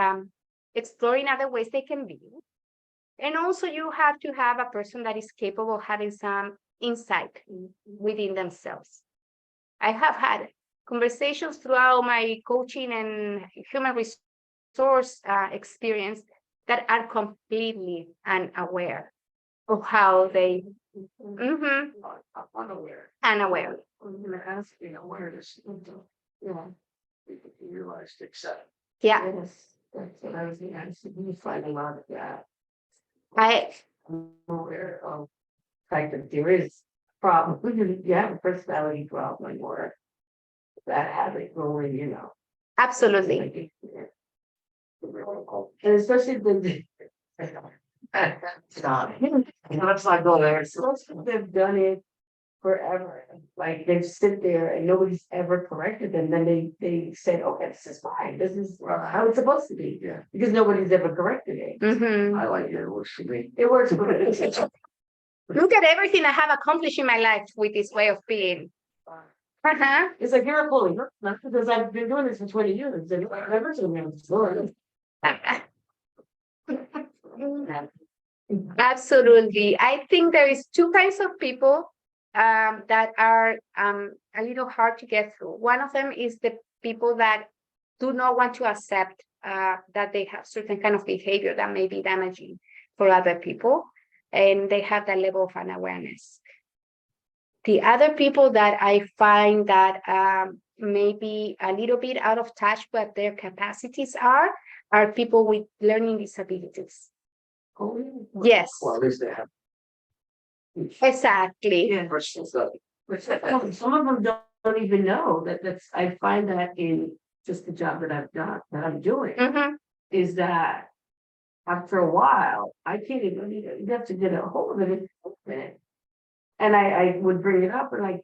exploring other ways they can be. And also you have to have a person that is capable of having some insight within themselves. I have had conversations throughout my coaching and human resource experience that are completely unaware of how they Unaware. unaware. I'm gonna ask, awareness. Yeah. You realize to accept. Yeah, Yes, that's what I was gonna ask. You find a lot of that. I I'm aware of the fact that there is problem, you have a personality problem or that habit going, absolutely. And especially the. Stop. Let's not go there. So they've done it forever. Like they sit there and nobody's ever corrected them. Then they said, okay, this is fine. This is how it's supposed to be. Yeah. Because nobody's ever corrected it. Mhm. I like it, it works for me. It works for me. Look at everything I have accomplished in my life with this way of being. Uh-huh. It's like you're a bully, not because I've been doing this for 20 years and I've never seen him before. Absolutely. I think there is two kinds of people that are a little hard to get through. One of them is the people that do not want to accept that they have certain kind of behavior that may be damaging for other people, and they have that level of unawareness. The other people that I find that maybe a little bit out of touch what their capacities are people with learning disabilities. Yes, Well, at least they have. exactly. Yeah. Personal stuff. Some of them don't even know that's, I find that in just the job that I've done, that I'm doing, Mhm. is that after a while, I can't even, you have to get a hold of it. And I would bring it up and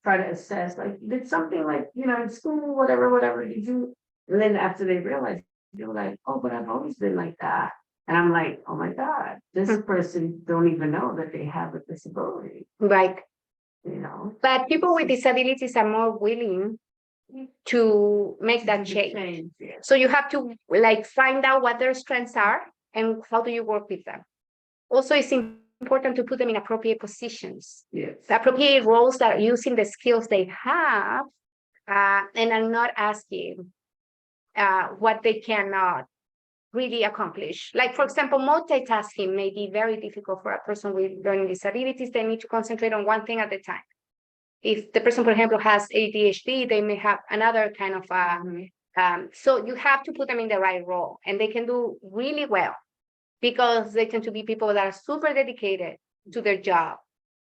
try to assess, like, did something like, in school, whatever you do. And then after they realize, they're like, oh, but I've always been like that. And I'm like, oh my God, this person don't even know that they have a disability, Right. But people with It's- disabilities are more willing to make that change. Yeah. So you have to find out what their strengths are and how do you work with them. Also, it's important to put them in appropriate positions, Yes. the appropriate roles that are using the skills they have, and are not asking what they cannot really accomplish. Like, for example, multitasking may be very difficult for a person with learning disabilities. They need to concentrate on one thing at a time. If the person, for example, has ADHD, they may have another kind of, so you have to put them in the right role, and they can do really well because they tend to be people that are super dedicated to their job.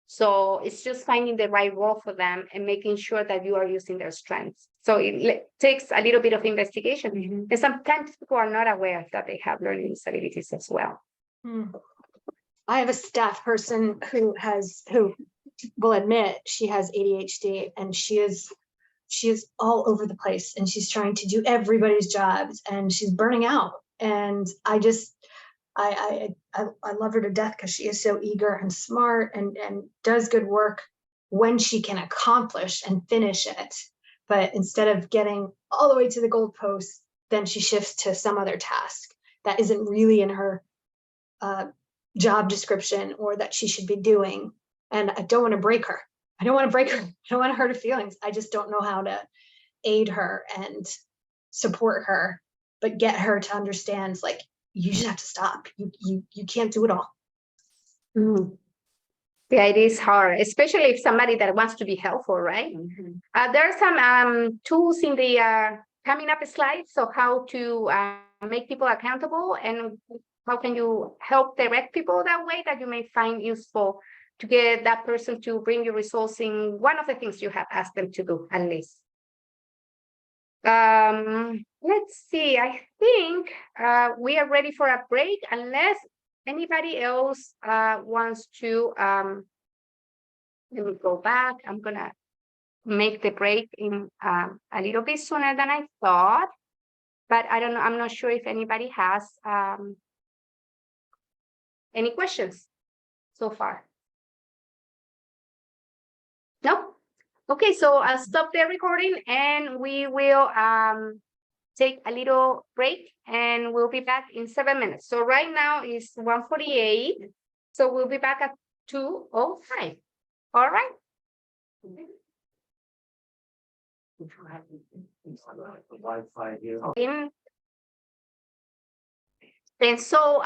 So it's just finding the right role for them and making sure that you are using their strengths. So it takes a little bit of investigation. And sometimes people are not aware that they have learning disabilities as well. I have a staff person who will admit she has ADHD, and she is all over the place, and she's trying to do everybody's jobs, and she's burning out. And I love her to death because she is so eager and smart and does good work when she can accomplish and finish it. But instead of getting all the way to the goalpost, then she shifts to some other task that isn't really in her job description or that she should be doing. And I don't want to break her. I don't want to hurt her feelings. I just don't know how to aid her and support her, but get her to understand, like, you just have to stop. You can't do it all. Yeah, it is hard, especially if somebody that wants to be helpful, right? There are some tools in the coming up slides. So how to make people accountable and how can you help direct people that way that you may find useful to get that person to bring you results in one of the things you have asked them to do, at least. Let's see, I think we are ready for a break unless anybody else wants to let me go back. I'm gonna make the break in a little bit sooner than I thought, but I don't know, I'm not sure if anybody has any questions so far. No? Okay, so I'll stop the recording and we will take a little break and we'll be back in 7 minutes. So right now is 1:48. So we'll be back at 2:05. All right. Wi-Fi here. And so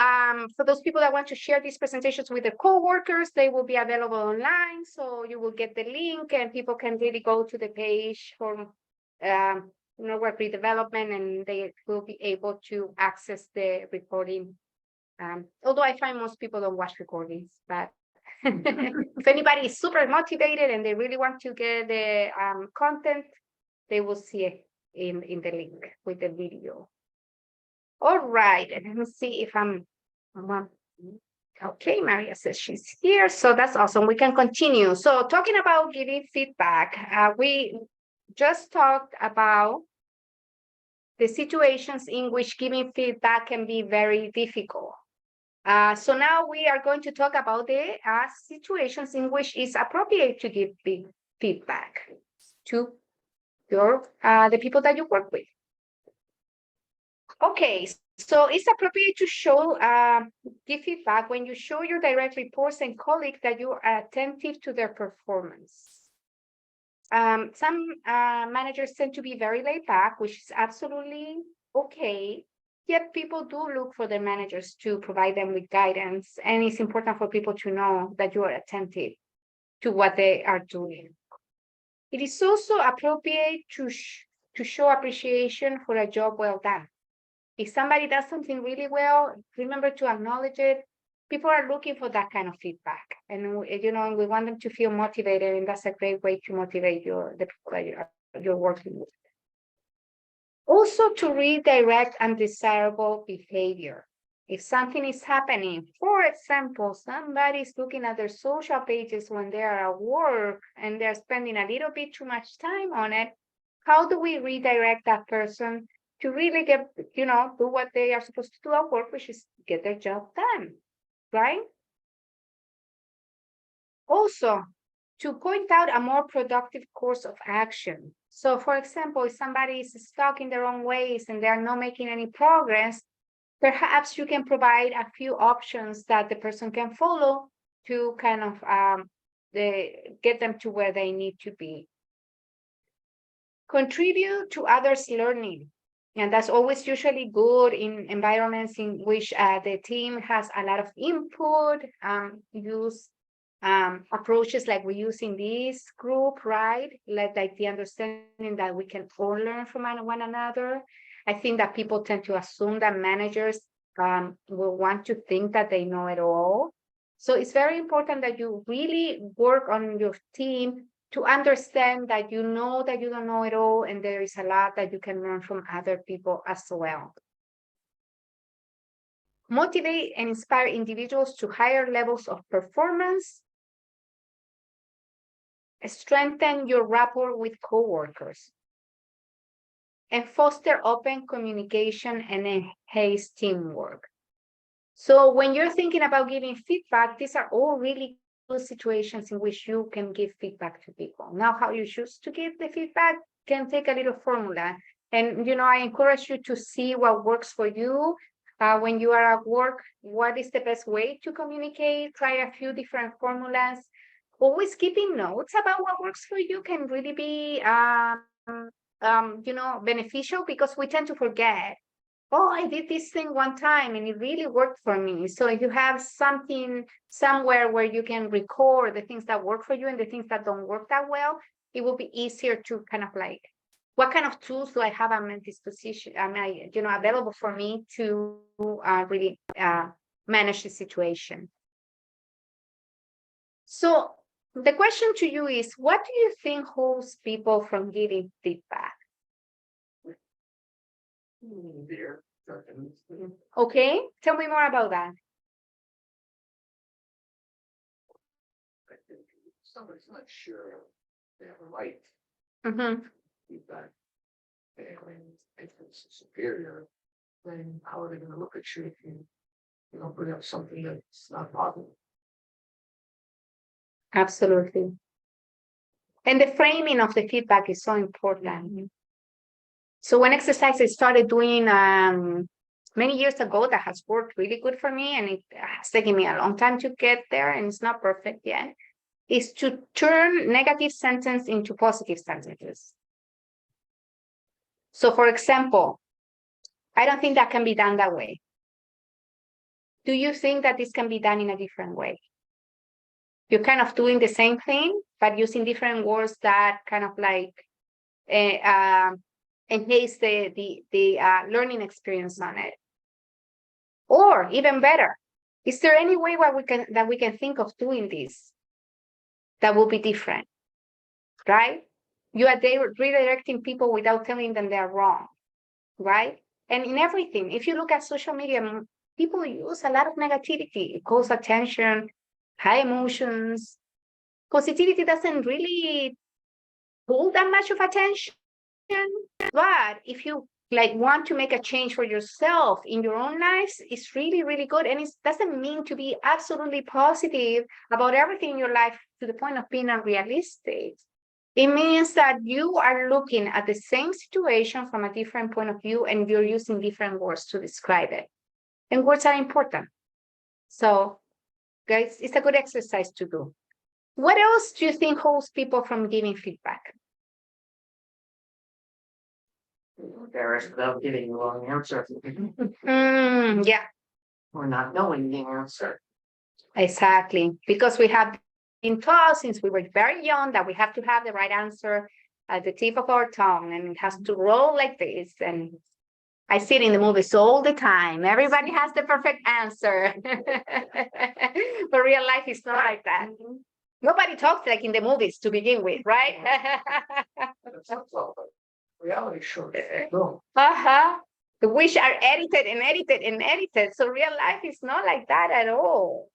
for those people that want to share these presentations with their coworkers, they will be available online. So you will get the link and people can really go to the page for work redevelopment and they will be able to access the recording. Although I find most people don't watch recordings, but if anybody is super motivated and they really want to get the content, they will see it in the link with the video. All right, and let me see if I'm okay. Maria says she's here, so that's awesome. We can continue. So talking about giving feedback, we just talked about the situations in which giving feedback can be very difficult. So now we are going to talk about the situations in which it's appropriate to give feedback to the people that you work with. Okay, so it's appropriate to give feedback when you show your direct reports and colleagues that you are attentive to their performance. Some managers tend to be very laid back, which is absolutely okay. Yet people do look for their managers to provide them with guidance, and it's important for people to know that you are attentive to what they are doing. It is also appropriate to show appreciation for a job well done. If somebody does something really well, remember to acknowledge it. People are looking for that kind of feedback, and we want them to feel motivated, and that's a great way to motivate the people that you're working with. Also, to redirect undesirable behavior. If something is happening, for example, somebody's looking at their social pages when they are at work and they're spending a little bit too much time on it, how do we redirect that person to really get, do what they are supposed to do at work, which is get their job done, right? Also, to point out a more productive course of action. So, for example, if somebody is stuck in their own ways and they are not making any progress, perhaps you can provide a few options that the person can follow to kind of get them to where they need to be. Contribute to others' learning. And that's always usually good in environments in which the team has a lot of input, use approaches like we use in this group, right? Like the understanding that we can all learn from one another. I think that people tend to assume that managers will want to think that they know it all. So it's very important that you really work on your team to understand that you know that you don't know it all, and there is a lot that you can learn from other people as well. Motivate and inspire individuals to higher levels of performance. Strengthen your rapport with coworkers. And foster open communication and enhance teamwork. So when you're thinking about giving feedback, these are all really good situations in which you can give feedback to people. Now, how you choose to give the feedback can take a little formula. And, I encourage you to see what works for you. When you are at work, what is the best way to communicate? Try a few different formulas. Always keeping notes about what works for you can really be beneficial, because we tend to forget. Oh, I did this thing one time and it really worked for me. So if you have something somewhere where you can record the things that work for you and the things that don't work that well, it will be easier to kind of like, what kind of tools do I have at my disposition? Available for me to really manage the situation. So the question to you is, what do you think holds people from giving feedback? There. Okay, tell me more about that. I think if somebody's not sure they have a right Mhm. feedback. And if it's superior, then how are they gonna look at you if you don't bring up something that's not positive? Absolutely. And the framing of the feedback is so important. So one exercise I started doing many years ago that has worked really good for me, and it has taken me a long time to get there, and it's not perfect yet, is to turn negative sentence into positive sentences. So for example, I don't think that can be done that way. Do you think that this can be done in a different way? You're kind of doing the same thing, but using different words that kind of like enhance the learning experience on it. Or even better, is there any way where we can think of doing this that will be different? Right? You are redirecting people without telling them they're wrong, right? And in everything, if you look at social media, people use a lot of negativity. It calls attention, high emotions. Positivity doesn't really hold that much of attention. But if you like want to make a change for yourself in your own lives, it's really, really good. And it doesn't mean to be absolutely positive about everything in your life to the point of being unrealistic. It means that you are looking at the same situation from a different point of view, and you're using different words to describe it. And words are important. So, guys, it's a good exercise to do. What else do you think holds people from giving feedback? Embarrassed without giving the wrong answer. Yeah, Or not knowing the answer. exactly. Because we have been taught since we were very young that we have to have the right answer at the tip of our tongue, and it has to roll like this. And I see it in the movies all the time. Everybody has the perfect answer. But real life is not like that. Nobody talks like in the movies to begin with, right? That's all, but reality shows. No, Uh-huh. The wish are edited and edited and edited. So real life is not like that at all.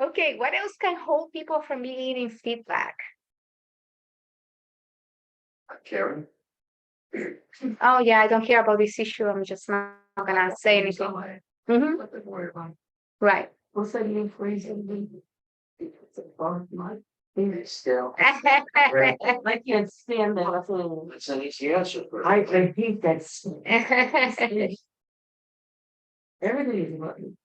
Okay, what else can hold people from giving feedback? Karen. Oh yeah, I don't care about this issue. I'm just not gonna say anything. Mhm. Nothing to worry about. Right. What's that new phrase? It's above my head still. I can't stand that thing. It's an easy answer. but- I hate that. Everything is money.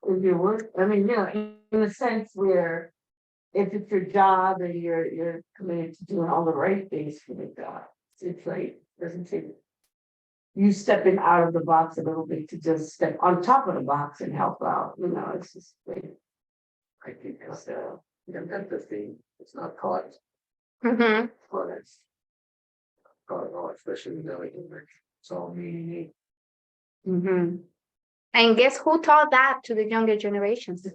If you work, I mean, you know, in the sense where if it's your job and you're committed to doing all the right things for the job, it's like, doesn't take you stepping out of the box a little bit to just step on top of the box and help out, you know, it's just like, I think it's empathy. It's not caught, Mhm. but it's. Caught all, especially knowing it's all me. Mhm. And guess who taught that to the younger generations?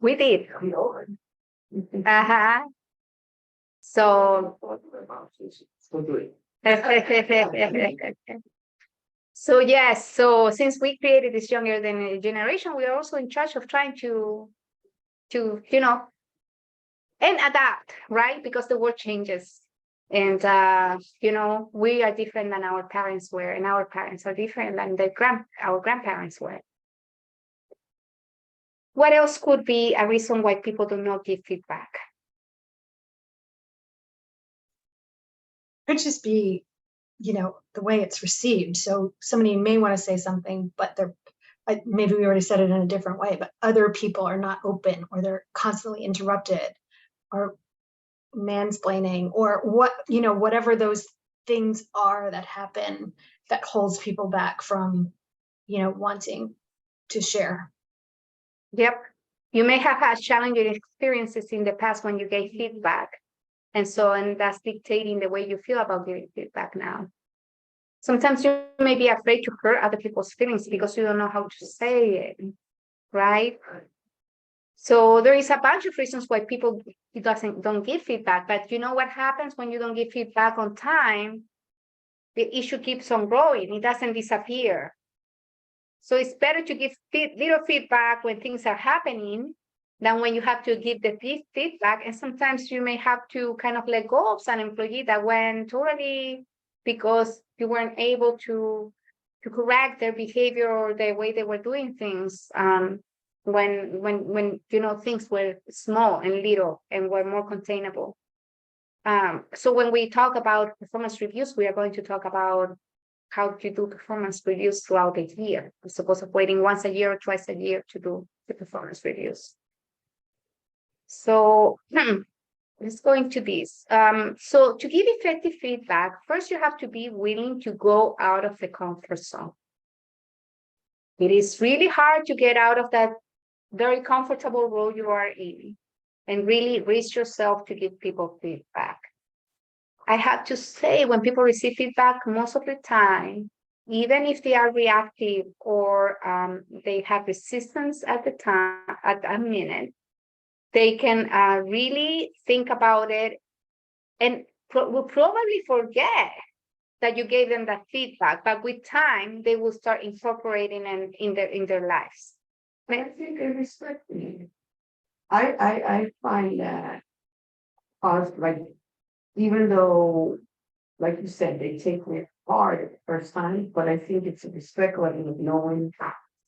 We did. We know it. Uh-huh. So So good. so yes, so since we created this younger than generation, we are also in charge of trying to you know, and adapt, right? Because the world changes. And you know, we are different than our parents were, and our parents are different than our grandparents were. What else could be a reason why people do not give feedback? Could just be, you know, the way it's received. So somebody may want to say something, but they're maybe we already said it in a different way, but other people are not open, or they're constantly interrupted, or mansplaining, or what, you know, whatever those things are that happen that holds people back from, you know, wanting to share. Yep. You may have had challenging experiences in the past when you gave feedback. And that's dictating the way you feel about giving feedback now. Sometimes you may be afraid to hurt other people's feelings because you don't know how to say it, right? So there is a bunch of reasons why people don't give feedback, but you know what happens when you don't give feedback on time? The issue keeps on growing, it doesn't disappear. So it's better to give little feedback when things are happening than when you have to give the feedback. And sometimes you may have to kind of let go of an employee that went totally because you weren't able to correct their behavior or the way they were doing things. When you know things were small and little and were more containable. So when we talk about performance reviews, we are going to talk about how to do performance reviews throughout the year, as opposed to waiting once a year or twice a year to do the performance reviews. So let's go into this. So to give effective feedback, first you have to be willing to go out of the comfort zone. It is really hard to get out of that very comfortable role you are in and really risk yourself to give people feedback. I have to say, when people receive feedback, most of the time, even if they are reactive or they have resistance at the time, at a minute, they can really think about it and will probably forget that you gave them that feedback. But with time, they will start incorporating it in their lives. I think they respect me. I find that like, even though, like you said, they take it hard at the first time, but I think it's a respect level of knowing,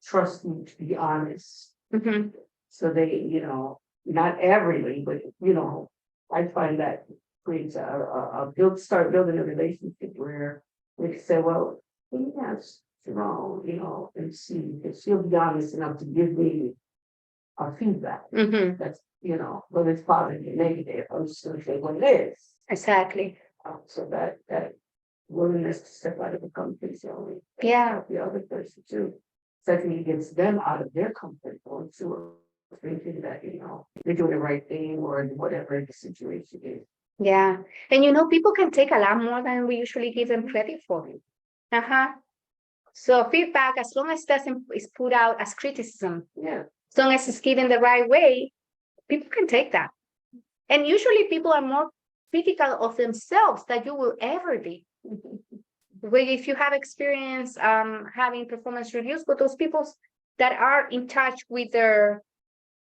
trust me to be honest. Mhm. So they, you know, not everybody, but you know, I find that creates start building a relationship where we can say, well, yes, wrong, you know, and see if she'll be honest enough to give me a feedback. Mhm. That's, you know, whether it's positive or negative, I'm just gonna say what it is. Exactly. So that willingness to step out of the comfort zone. Yeah. Help the other person too. Secondly, it gets them out of their comfort zone too, thinking that, you know, they're doing the right thing or whatever the situation is. Yeah. And you know, people can take a lot more than we usually give them credit for. So feedback, as long as it is put out as criticism, Yeah. as long as it's given the right way, people can take that. And usually people are more critical of themselves than you will ever be. If you have experience having performance reviews, but those people that are in touch with their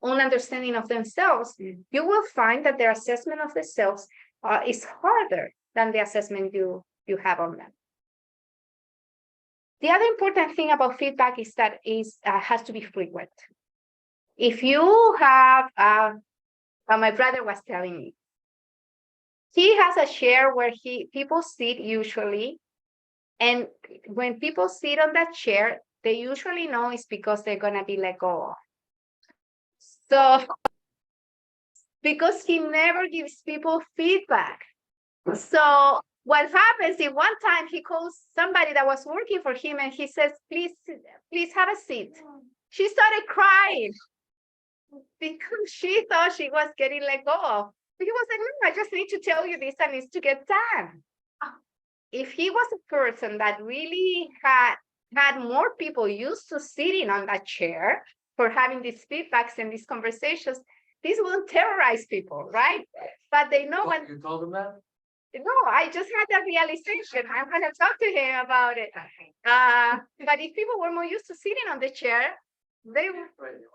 own understanding of themselves, you will find that their assessment of themselves is harder than the assessment you have on them. The other important thing about feedback is that it has to be frequent. If you have, my brother was telling me, he has a chair where people sit usually, and when people sit on that chair, they usually know it's because they're gonna be let go of. So, because he never gives people feedback. So what happens if one time he calls somebody that was working for him and he says, please have a seat. She started crying because she thought she was getting let go of. He was like, no, I just need to tell you this and it's to get done. If he was a person that really had more people used to sitting on that chair for having these feedbacks and these conversations, this won't terrorize people, right? But they know when You told him that? no, I just had that realization. I'm going to talk to him about it. But if people were more used to sitting on the chair, they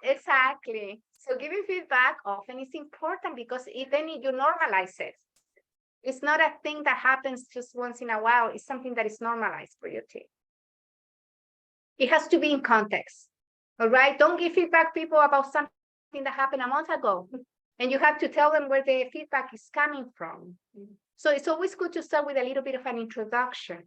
exactly. So giving feedback often is important because then you normalize it. It's not a thing that happens just once in a while. It's something that is normalized for your team. It has to be in context. All right. Don't give feedback people about something that happened a month ago. And you have to tell them where the feedback is coming from. So it's always good to start with a little bit of an introduction.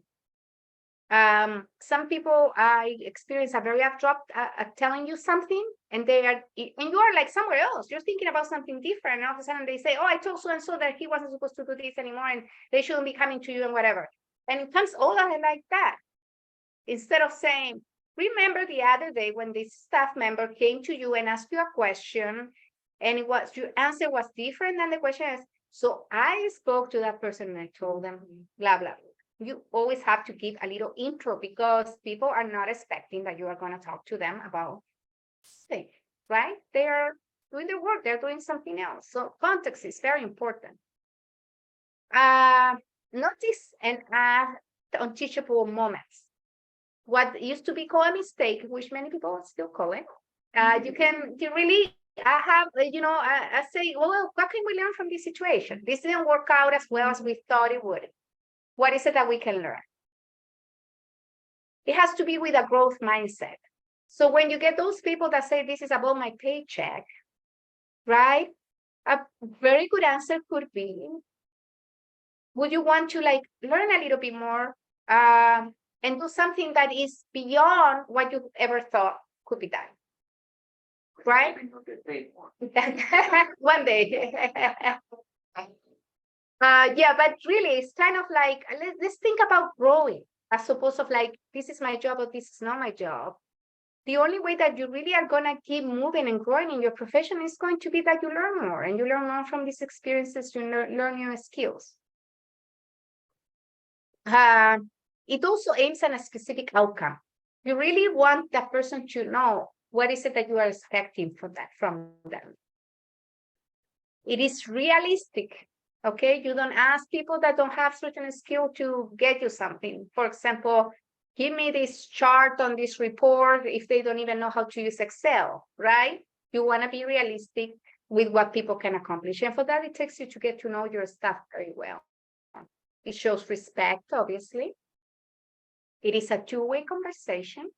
Some people I experience are very abrupt at telling you something, and you are like somewhere else. You're thinking about something different, and all of a sudden they say, "Oh, I told so and so that he wasn't supposed to do this anymore, and they shouldn't be coming to you and whatever." And it comes all of it like that. Instead of saying, "Remember the other day when this staff member came to you and asked you a question, and your answer was different than the question is." So I spoke to that person and I told them, blah, blah. You always have to give a little intro because people are not expecting that you are going to talk to them about things, right? They're doing their work, they're doing something else. So context is very important. Notice and add unteachable moments. What used to be called a mistake, which many people still call it. You really, I have, I say, well, what can we learn from this situation? This didn't work out as well as we thought it would. What is it that we can learn? It has to be with a growth mindset. So when you get those people that say this is about my paycheck, right? A very good answer could be, would you want to like learn a little bit more and do something that is beyond what you ever thought could be done? Right? Maybe you'll get paid more. One day. Yeah, but really it's kind of like, let's think about growing as opposed of like, this is my job or this is not my job. The only way that you really are gonna keep moving and growing in your profession is going to be that you learn more, and you learn more from these experiences, you learn new skills. It also aims at a specific outcome. You really want that person to know what is it that you are expecting from them. It is realistic, okay? You don't ask people that don't have certain skill to get you something. For example, give me this chart on this report if they don't even know how to use Excel, right? You want to be realistic with what people can accomplish. And for that, it takes you to get to know your staff very well. It shows respect, obviously. It is a two-way conversation.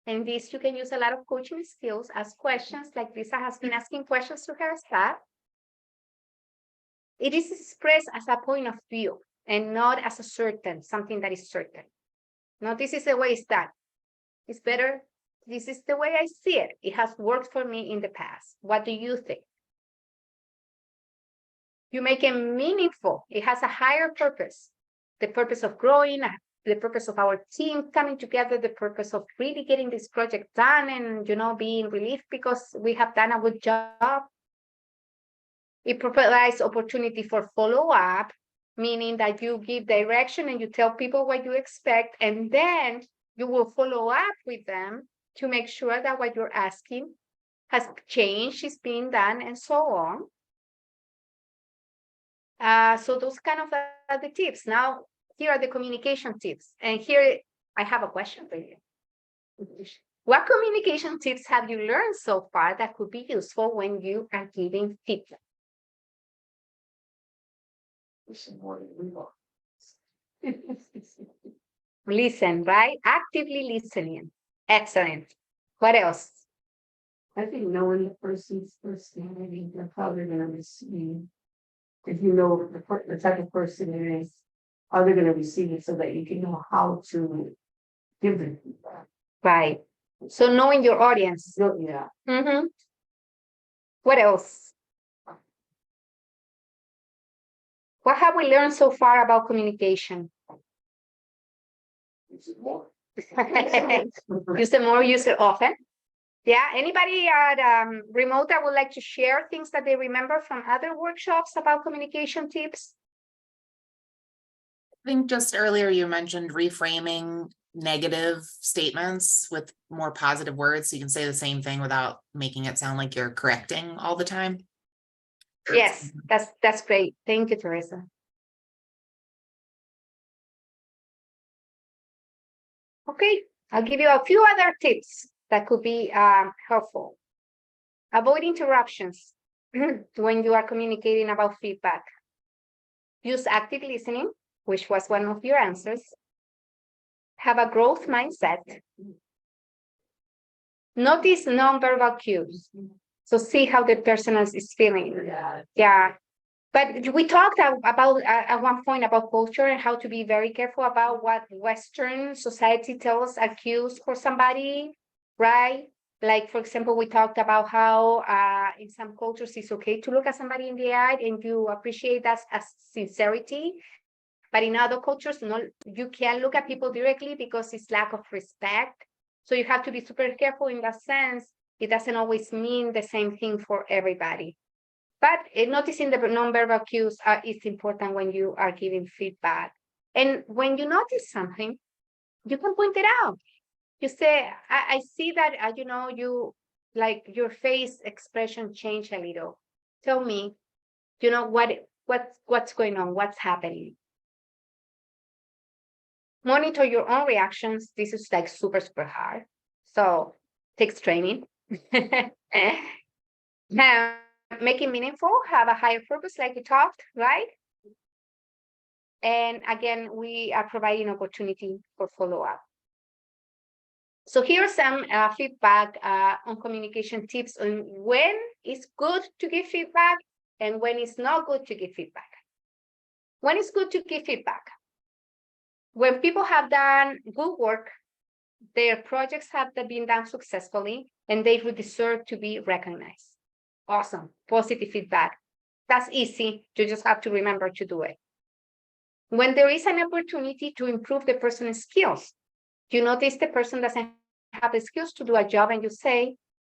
And this, you can use a lot of coaching skills, ask questions, like Lisa has been asking questions to her staff. It is expressed as a point of view and not as something that is certain. No, this is the way it's done. It's better. This is the way I see it. It has worked for me in the past. What do you think? You make it meaningful. It has a higher purpose. The purpose of growing, the purpose of our team coming together, the purpose of really getting this project done and, being relieved because we have done a good job. It provides opportunity for follow-up, meaning that you give direction and you tell people what you expect, and then you will follow up with them to make sure that what you're asking has changed, is being done, and so on. So those kind of are the tips. Now, here are the communication tips. And here I have a question for you. What communication tips have you learned so far that could be useful when you are giving feedback? Listen more than we want. Listen, right? Actively listening. Excellent. What else? I think knowing the person's personality, how they're gonna receive. If you know the type of person it is, how they're gonna receive it so that you can know how to give them feedback. Right. So knowing your audience. So, yeah. Mm-hmm. What else? What have we learned so far about communication? Use it more. Use it more, use it often. Yeah, anybody at remote that would like to share things that they remember from other workshops about communication tips? I think just earlier you mentioned reframing negative statements with more positive words. So you can say the same thing without making it sound like you're correcting all the time. Yes, that's great. Thank you, Teresa. Okay, I'll give you a few other tips that could be helpful. Avoid interruptions when you are communicating about feedback. Use active listening, which was one of your answers. Have a growth mindset. Notice nonverbal cues. So see how the person is feeling. Yeah. But we talked about at one point about culture and how to be very careful about what Western society tells as cues for somebody, right? Like, for example, we talked about how in some cultures it's okay to look at somebody in the eye and you appreciate that as sincerity. But in other cultures, no, you can't look at people directly because it's lack of respect. So you have to be super careful in that sense. It doesn't always mean the same thing for everybody. But noticing the nonverbal cues is important when you are giving feedback. And when you notice something, you can point it out. You say, I see that, like your face expression change a little. Tell me, what's going on, what's happening. Monitor your own reactions. This is like super hard. So takes training. Now, make it meaningful, have a higher purpose like we talked, right? And again, we are providing opportunity for follow-up. So here's some feedback on communication tips on when it's good to give feedback and when it's not good to give feedback. When it's good to give feedback? When people have done good work, their projects have been done successfully, and they would deserve to be recognized. Awesome, positive feedback. That's easy, you just have to remember to do it. When there is an opportunity to improve the person's skills, you notice the person doesn't have the skills to do a job and you say,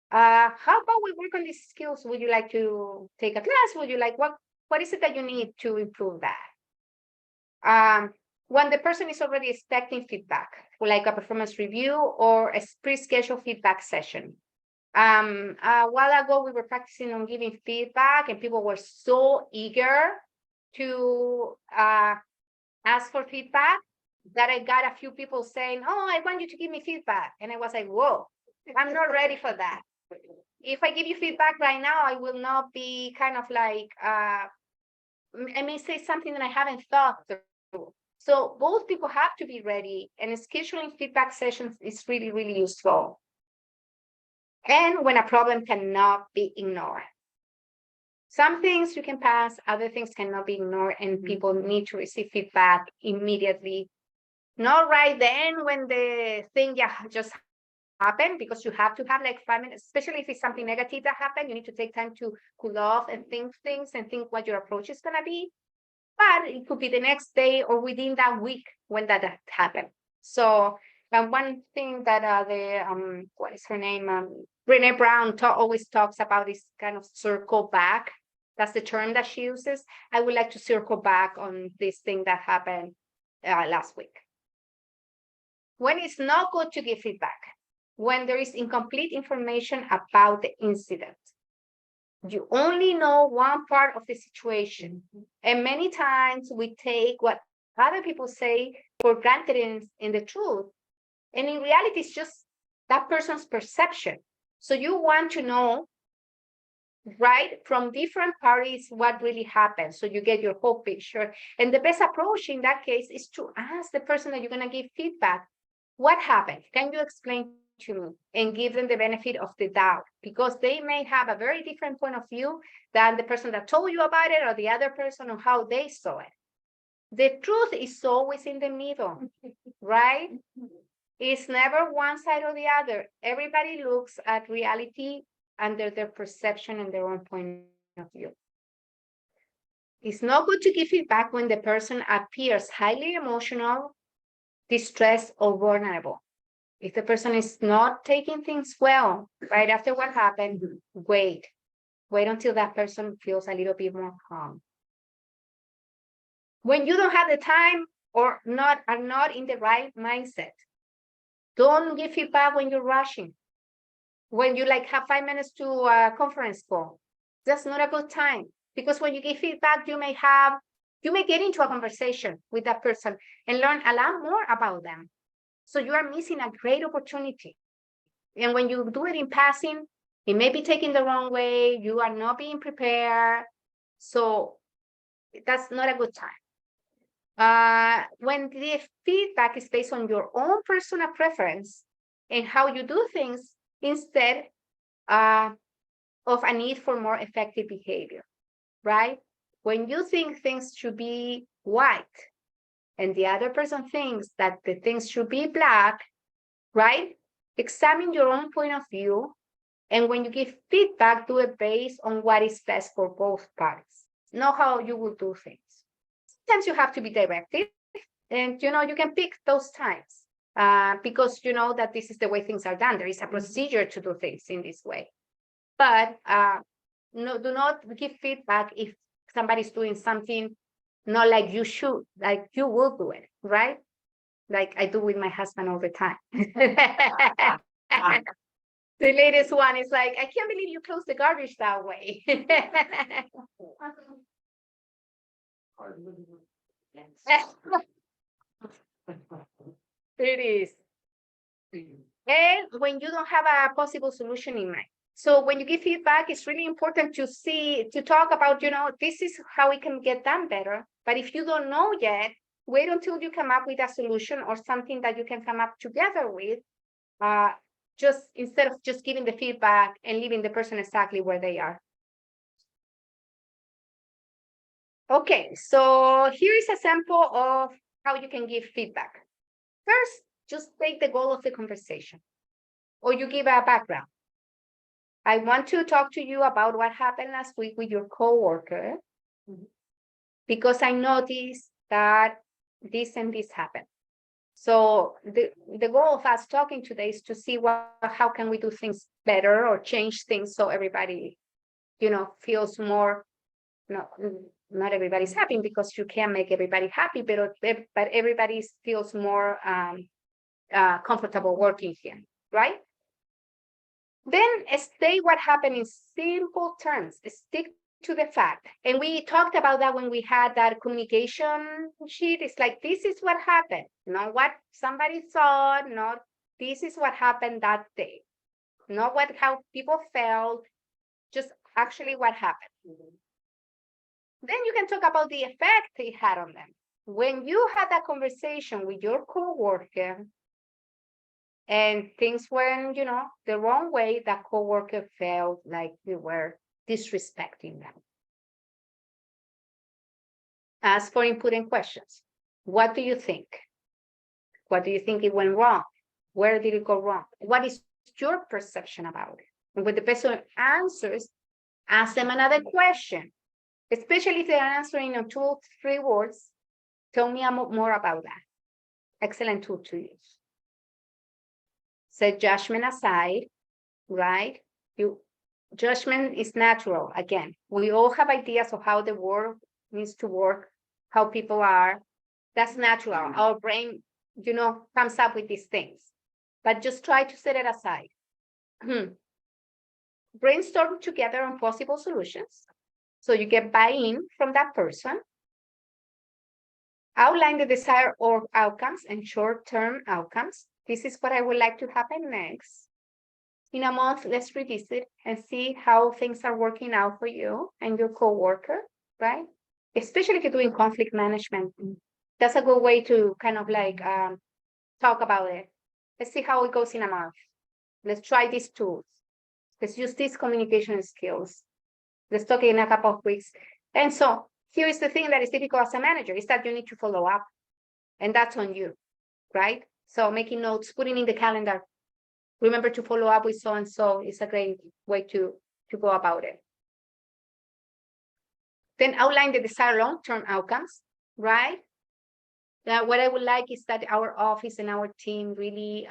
how about we work on these skills? Would you like to take a class? Would you like, what is it that you need to improve that? When the person is already expecting feedback, like a performance review or a pre-scheduled feedback session. A while ago, we were practicing on giving feedback and people were so eager to ask for feedback that I got a few people saying, oh, I want you to give me feedback. And I was like, whoa, I'm not ready for that. If I give you feedback right now, I will not be kind of like, I may say something that I haven't thought through. So both people have to be ready, and scheduling feedback sessions is really, really useful. And when a problem cannot be ignored. Some things you can pass, other things cannot be ignored, and people need to receive feedback immediately. Not right then when the thing just happened, because you have to have like 5 minutes, especially if it's something negative that happened. You need to take time to cool off and think things and think what your approach is going to be. But it could be the next day or within that week when that happened. So one thing that what is her name? Brené Brown always talks about this kind of circle back. That's the term that she uses. I would like to circle back on this thing that happened last week. When it's not good to give feedback, when there is incomplete information about the incident. You only know one part of the situation. And many times we take what other people say for granted in the truth. And in reality, it's just that person's perception. So you want to know, right, from different parties what really happened. So you get your whole picture. And the best approach in that case is to ask the person that you're going to give feedback, what happened? Can you explain to me? And give them the benefit of the doubt, because they may have a very different point of view than the person that told you about it or the other person on how they saw it. The truth is always in the middle, right? It's never one side or the other. Everybody looks at reality under their perception and their own point of view. It's not good to give feedback when the person appears highly emotional, distressed, or vulnerable. If the person is not taking things well, right after what happened, wait until that person feels a little bit more calm. When you don't have the time or are not in the right mindset, don't give feedback when you're rushing. When you have 5 minutes to a conference call, that's not a good time, because when you give feedback, you may get into a conversation with that person and learn a lot more about them. So you are missing a great opportunity. And when you do it in passing, it may be taken the wrong way. You are not being prepared. So that's not a good time. When the feedback is based on your own personal preference and how you do things instead of a need for more effective behavior, right? When you think things should be white, and the other person thinks that the things should be black, right? Examine your own point of view. And when you give feedback, do it based on what is best for both parties. Know how you will do things. Sometimes you have to be directive, and you can pick those times because you know that this is the way things are done. There is a procedure to do things in this way. But no, do not give feedback if somebody's doing something not like you should, like you will do it, right? Like I do with my husband all the time. The latest one is like, I can't believe you closed the garbage that way. It is. And when you don't have a possible solution in mind. So when you give feedback, it's really important to talk about, this is how we can get done better. But if you don't know yet, wait until you come up with a solution or something that you can come up together with. Just instead of just giving the feedback and leaving the person exactly where they are. Okay, so here is a sample of how you can give feedback. First, just take the goal of the conversation, or you give a background. I want to talk to you about what happened last week with your coworker, because I noticed that this and this happened. So the goal of us talking today is to see how can we do things better or change things so everybody, feels more. Not everybody's happy, because you can't make everybody happy, but everybody feels more comfortable working here, right? Then state what happened in simple terms. Stick to the fact. And we talked about that when we had that communication sheet. It's like, this is what happened, not what somebody thought, not this is what happened that day, not how people felt, just actually what happened. Then you can talk about the effect it had on them. When you had that conversation with your coworker and things went, the wrong way, that coworker felt like you were disrespecting them. Ask for input and questions. What do you think? What do you think it went wrong? Where did it go wrong? What is your perception about it? And when the person answers, ask them another question. Especially if they're answering in 2 or 3 words, tell me more about that. Excellent tool to use. Set judgment aside, right? Judgment is natural. Again, we all have ideas of how the world needs to work, how people are. That's natural. Our brain, comes up with these things. But just try to set it aside. Brainstorm together on possible solutions. So you get buy-in from that person. Outline the desired or outcomes and short-term outcomes. This is what I would like to happen next. In a month, let's revisit and see how things are working out for you and your coworker, right? Especially if you're doing conflict management. That's a good way to kind of talk about it. Let's see how it goes in a month. Let's try these tools. Let's use these communication skills. Let's talk in a couple of weeks. And so here is the thing that is difficult as a manager, is that you need to follow up. And that's on you, right? So making notes, putting in the calendar. Remember to follow up with so-and-so is a great way to go about it. Then outline the desired long-term outcomes, right? What I would like is that our office and our team really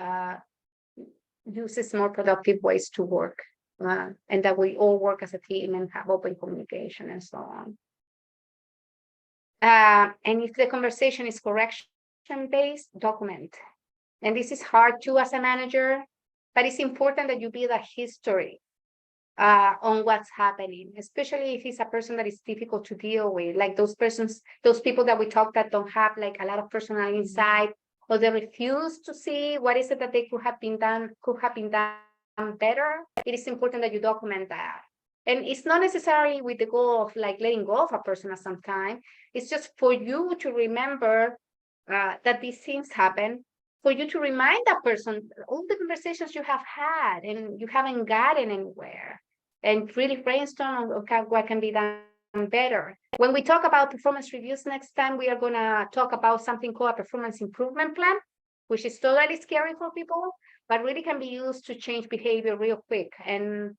uses more productive ways to work. And that we all work as a team and have open communication and so on. And if the conversation is correction-based, document. And this is hard too as a manager, but it's important that you build a history on what's happening, especially if it's a person that is difficult to deal with, like those people that we talk that don't have a lot of personal insight, or they refuse to see what is it that they could have been done better. It is important that you document that. And it's not necessarily with the goal of letting go of a person at some time. It's just for you to remember that these things happen, for you to remind that person all the conversations you have had and you haven't gotten anywhere, and really brainstorm on what can be done better. When we talk about performance reviews next time, we are going to talk about something called a performance improvement plan, which is totally scary for people, but really can be used to change behavior real quick. And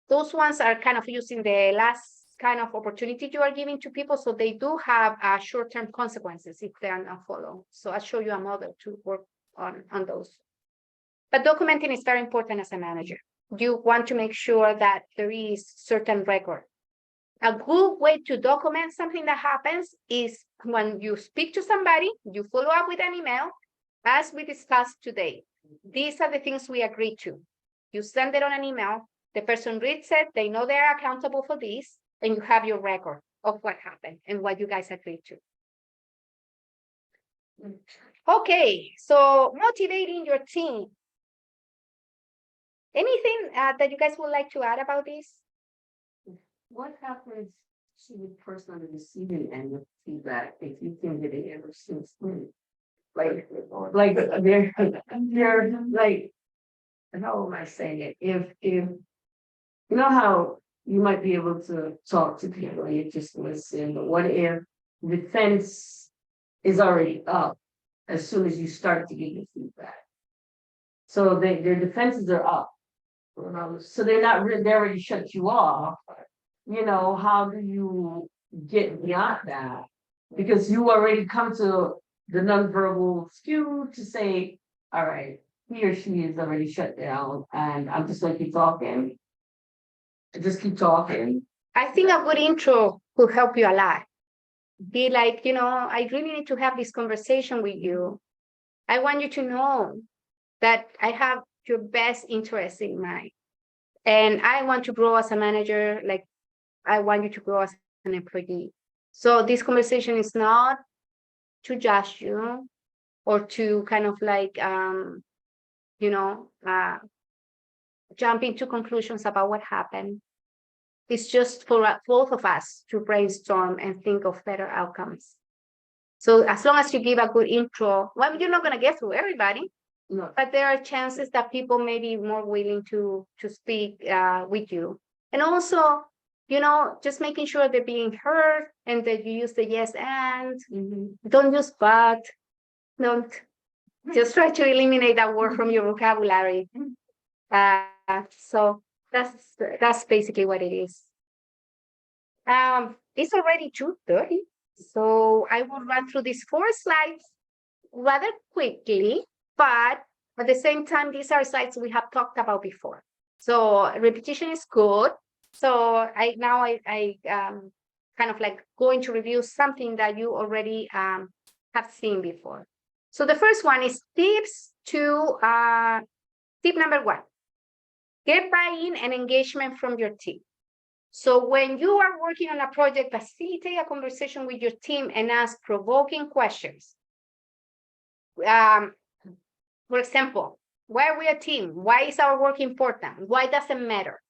those ones are kind of using the last kind of opportunity you are giving to people, so they do have short-term consequences if they are not followed. So I'll show you a model to work on those. But documenting is very important as a manager. You want to make sure that there is certain record. A good way to document something that happens is when you speak to somebody, you follow up with an email, as we discussed today. These are the things we agreed to. You send it on an email, the person reads it, they know they're accountable for this, and you have your record of what happened and what you guys agreed to. Okay, so motivating your team. Anything that you guys would like to add about this? What happens to the person on the receiving end of feedback if you think that it ever since then? Like they're like, how am I saying it? If you know how you might be able to talk to people and you just listen, but what if the fence is already up as soon as you start to get your feedback? So their defenses are up. So they're not, they already shut you off. You know, how do you get beyond that? Because you already come to the nonverbal cue to say, all right, he or she is already shut down and I'm just gonna keep talking. Just keep talking. I think a good intro will help you a lot. Be like, I really need to have this conversation with you. I want you to know that I have your best interest in mind. And I want to grow as a manager, like I want you to grow as an employee. So this conversation is not to judge you or to kind of like, jump into conclusions about what happened. It's just for both of us to brainstorm and think of better outcomes. So as long as you give a good intro, well, you're not going to get through everybody, No. but there are chances that people may be more willing to speak with you. And also, just making sure they're being heard and that you use the yes and, don't use but, don't, just try to eliminate that word from your vocabulary. So that's basically what it is. It's already 2:30, so I will run through these 4 slides rather quickly, but at the same time, these are slides we have talked about before. So repetition is good. So I kind of like going to review something that you already have seen before. So the first one is tips to tip number 1. Get buy-in and engagement from your team. So when you are working on a project, facilitate a conversation with your team and ask provoking questions. For example, why are we a team? Why is our work important? Why does it matter?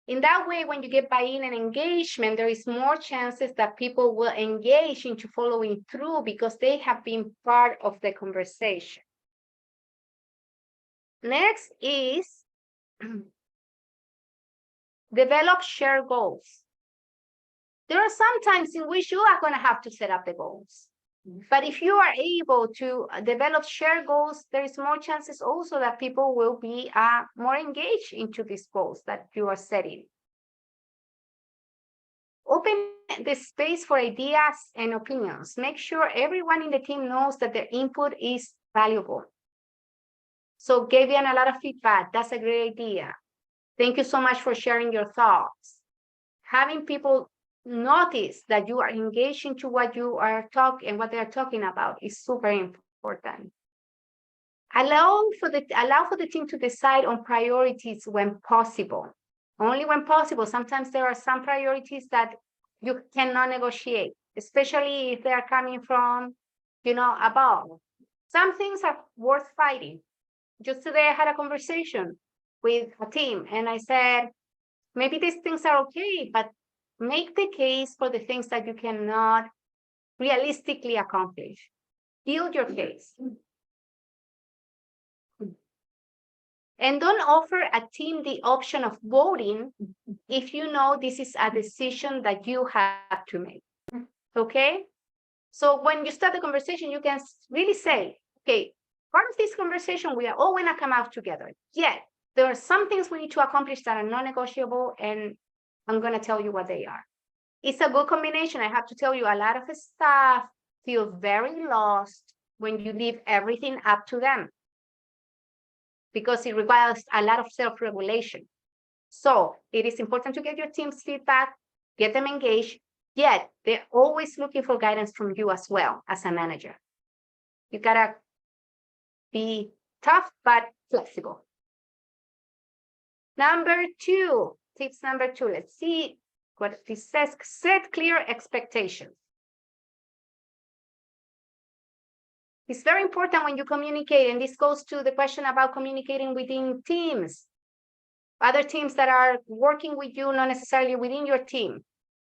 In that way, when you get buy-in and engagement, there is more chances that people will engage into following through because they have been part of the conversation. Next is develop shared goals. There are some times in which you are going to have to set up the goals. But if you are able to develop shared goals, there is more chances also that people will be more engaged into these goals that you are setting. Open the space for ideas and opinions. Make sure everyone in the team knows that their input is valuable. So giving a lot of feedback, that's a great idea. Thank you so much for sharing your thoughts. Having people notice that you are engaged into what you are talking and what they are talking about is super important. Allow for the team to decide on priorities when possible. Only when possible. Sometimes there are some priorities that you cannot negotiate, especially if they are coming from, above. Some things are worth fighting. Just today I had a conversation with a team and I said, maybe these things are okay, but make the case for the things that you cannot realistically accomplish. Build your case. And don't offer a team the option of voting if you know this is a decision that you have to make. Okay? So when you start the conversation, you can really say, okay, part of this conversation, we are all going to come out together. Yet, there are some things we need to accomplish that are non-negotiable, and I'm going to tell you what they are. It's a good combination. I have to tell you, a lot of the staff feel very lost when you leave everything up to them because it requires a lot of self-regulation. So it is important to get your team's feedback, get them engaged, yet they're always looking for guidance from you as well as a manager. You gotta be tough, but flexible. Number 2, tips number 2. Let's see what this says. Set clear expectations. It's very important when you communicate, and this goes to the question about communicating within teams. Other teams that are working with you, not necessarily within your team.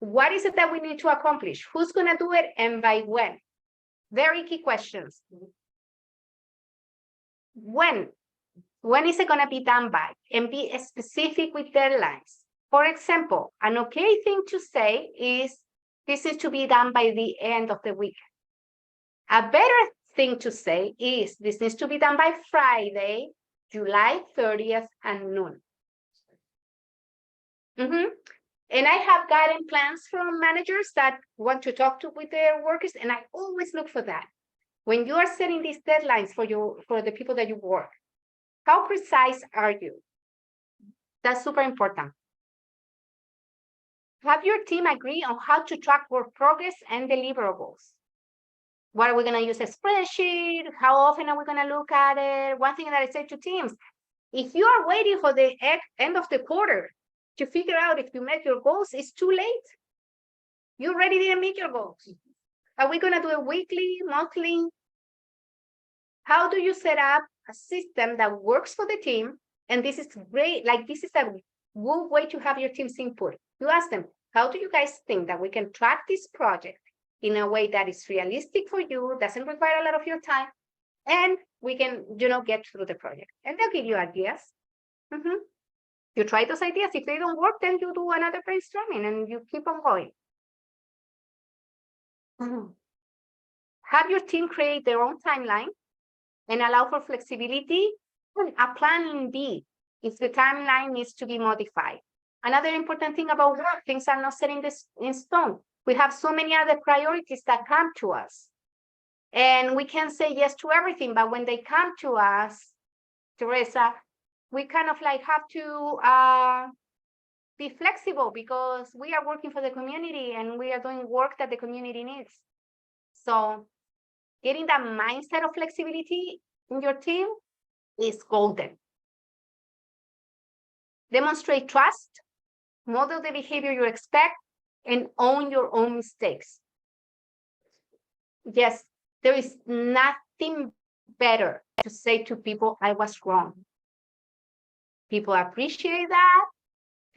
What is it that we need to accomplish? Who's going to do it and by when? Very key questions. When is it going to be done by? And be specific with deadlines. For example, an okay thing to say is this is to be done by the end of the week. A better thing to say is this needs to be done by Friday, July 30th at noon. And I have gotten plans from managers that want to talk to with their workers, and I always look for that. When you are setting these deadlines for the people that you work, how precise are you? That's super important. Have your team agree on how to track work progress and deliverables. What are we going to use a spreadsheet? How often are we going to look at it? One thing that I say to teams, if you are waiting for the end of the quarter to figure out if you met your goals, it's too late. You already didn't meet your goals. Are we going to do it weekly, monthly? How do you set up a system that works for the team? And this is great. Like, this is a good way to have your team's input. You ask them, how do you guys think that we can track this project in a way that is realistic for you, doesn't require a lot of your time, and we can, get through the project? And they'll give you ideas. You try those ideas. If they don't work, then you do another brainstorming and you keep on going. Have your team create their own timeline and allow for flexibility. A plan B if the timeline needs to be modified. Another important thing about work, things are not set in stone. We have so many other priorities that come to us. And we can say yes to everything, but when they come to us, Teresa, we kind of like have to be flexible because we are working for the community and we are doing work that the community needs. So getting that mindset of flexibility in your team is golden. Demonstrate trust, model the behavior you expect, and own your own mistakes. Yes, there is nothing better to say to people, I was wrong. People appreciate that.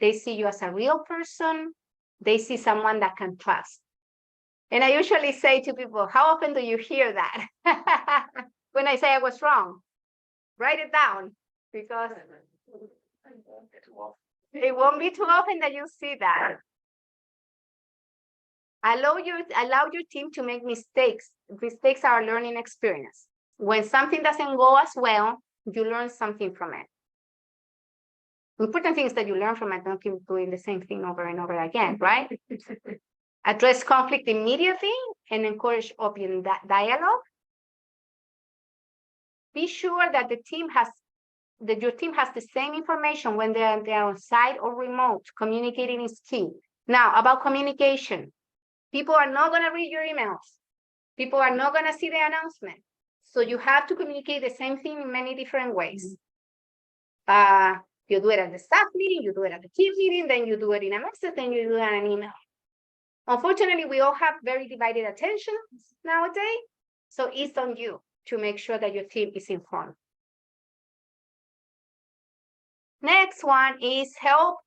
They see you as a real person. They see someone that can trust. And I usually say to people, how often do you hear that? When I say I was wrong, write it down, because it won't be too often that you see that. Allow your team to make mistakes. Mistakes are a learning experience. When something doesn't go as well, you learn something from it. Important thing is that you learn from it, don't keep doing the same thing over and over again, right? Address conflict immediately and encourage open dialogue. Be sure that your team has the same information when they're on site or remote. Communicating is key. Now, about communication. People are not going to read your emails. People are not going to see the announcement. So you have to communicate the same thing in many different ways. You do it at the staff meeting, you do it at the team meeting, then you do it in a message, then you do it in an email. Unfortunately, we all have very divided attention nowadays. So it's on you to make sure that your team is informed. Next one is help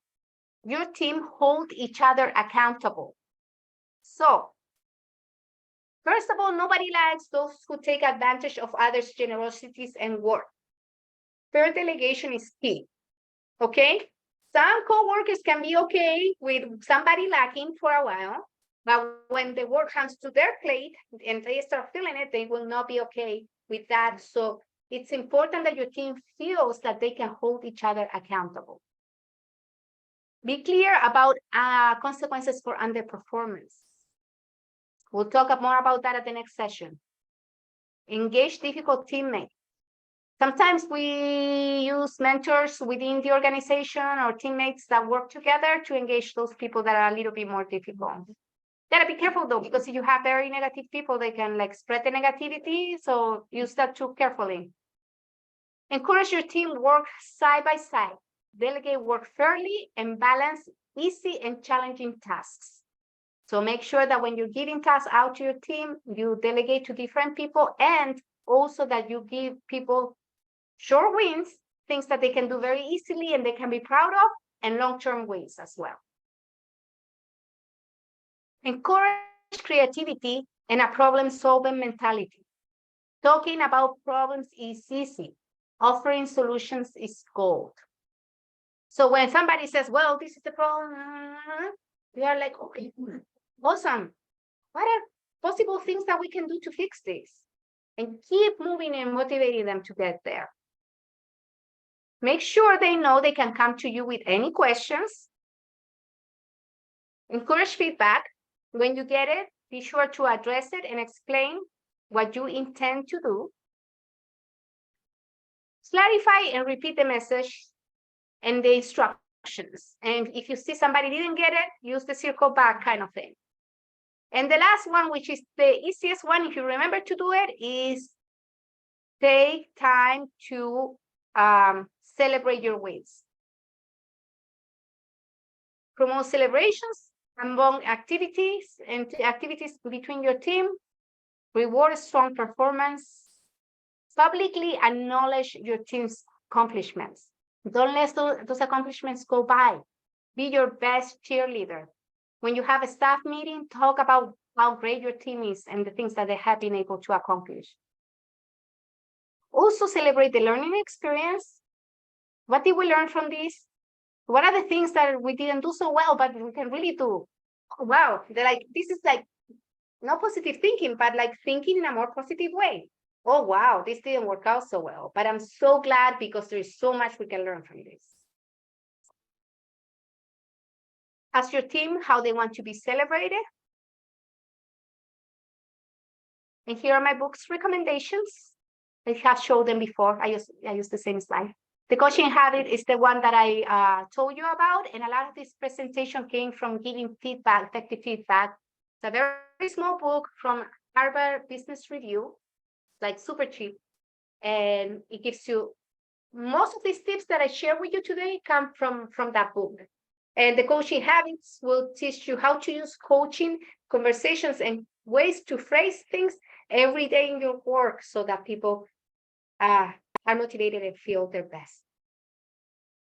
your team hold each other accountable. So, first of all, nobody likes those who take advantage of others' generosities and work. Fair delegation is key. Okay? Some co-workers can be okay with somebody lacking for a while, but when the work comes to their plate and they start feeling it, they will not be okay with that. So it's important that your team feels that they can hold each other accountable. Be clear about consequences for underperformance. We'll talk more about that at the next session. Engage difficult teammates. Sometimes we use mentors within the organization or teammates that work together to engage those people that are a little bit more difficult. Gotta be careful though, because if you have very negative people, they can like spread the negativity. So use that too carefully. Encourage your team work side by side. delegate work fairly and balance easy and challenging tasks. So make sure that when you're giving tasks out to your team, you delegate to different people, and also that you give people short wins, things that they can do very easily and they can be proud of, and long-term wins as well. Encourage creativity and a problem-solving mentality. Talking about problems is easy. Offering solutions is gold. So when somebody says, well, this is the problem, we are like, okay, awesome. What are possible things that we can do to fix this? And keep moving and motivating them to get there. Make sure they know they can come to you with any questions. Encourage feedback. When you get it, be sure to address it and explain what you intend to do. Clarify and repeat the message and the instructions. And if you see somebody didn't get it, use the circle back kind of thing. And the last one, which is the easiest one, if you remember to do it, is take time to celebrate your wins. Promote celebrations among activities and activities between your team. Reward strong performance. Publicly acknowledge your team's accomplishments. Don't let those accomplishments go by. Be your best cheerleader. When you have a staff meeting, talk about how great your team is and the things that they have been able to accomplish. Also celebrate the learning experience. What did we learn from this? What are the things that we didn't do so well, but we can really do? Oh, wow, they're like, this is like not positive thinking, but like thinking in a more positive way. Oh, wow, this didn't work out so well, but I'm so glad because there is so much we can learn from this. Ask your team how they want to be celebrated. And here are my book's recommendations. I have showed them before. I use the same slide. The Coaching Habit is the one that I told you about, and a lot of this presentation came from giving feedback, effective feedback. It's a very small book from Harvard Business Review, like super cheap, and it gives you most of these tips that I share with you today come from that book. And the Coaching Habits will teach you how to use coaching, conversations, and ways to phrase things every day in your work so that people are motivated and feel their best.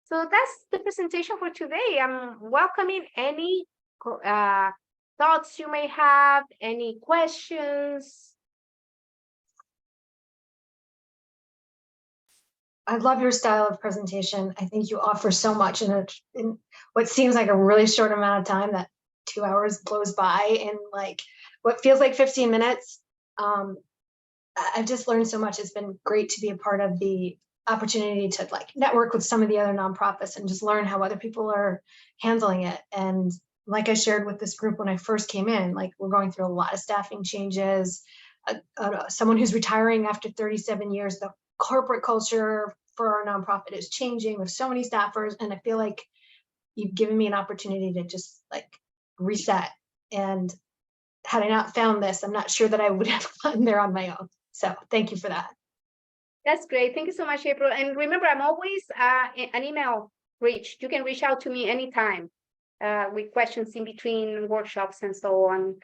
So that's the presentation for today. I'm welcoming any thoughts you may have, any questions. I love your style of presentation. I think you offer so much in what seems like a really short amount of time. That 2 hours blows by in like what feels like 15 minutes. I've just learned so much. It's been great to be a part of the opportunity to like network with some of the other nonprofits and just learn how other people are handling it. And like I shared with this group when I first came in, like we're going through a lot of staffing changes. Someone who's retiring after 37 years, the corporate culture for our nonprofit is changing with so many staffers. And I feel like you've given me an opportunity to just like reset. And had I not found this, I'm not sure that I would have gotten there on my own. So thank you for that. That's great. Thank you so much, April. And remember, I'm always an email reach. You can reach out to me anytime with questions in between workshops and so on.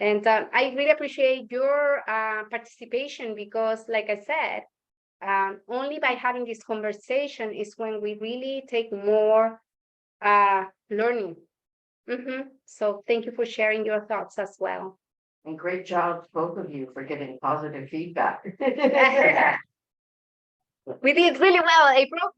And I really appreciate your participation because, like I said, only by having this conversation is when we really take more learning. So thank you for sharing your thoughts as well. And great job, both of you, for getting positive feedback. We did really well, April.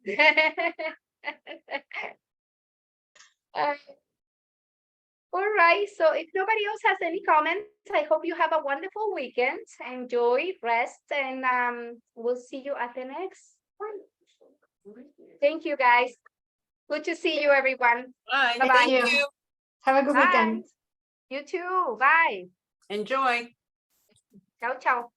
All right, so if nobody else has any comments, I hope you have a wonderful weekend. Enjoy, rest, and we'll see you at the next one. Thank you, guys. Good to see you, everyone. Bye. Bye-bye. Thank you. Have a good Bye. weekend. You too. Bye. Enjoy. Ciao, ciao.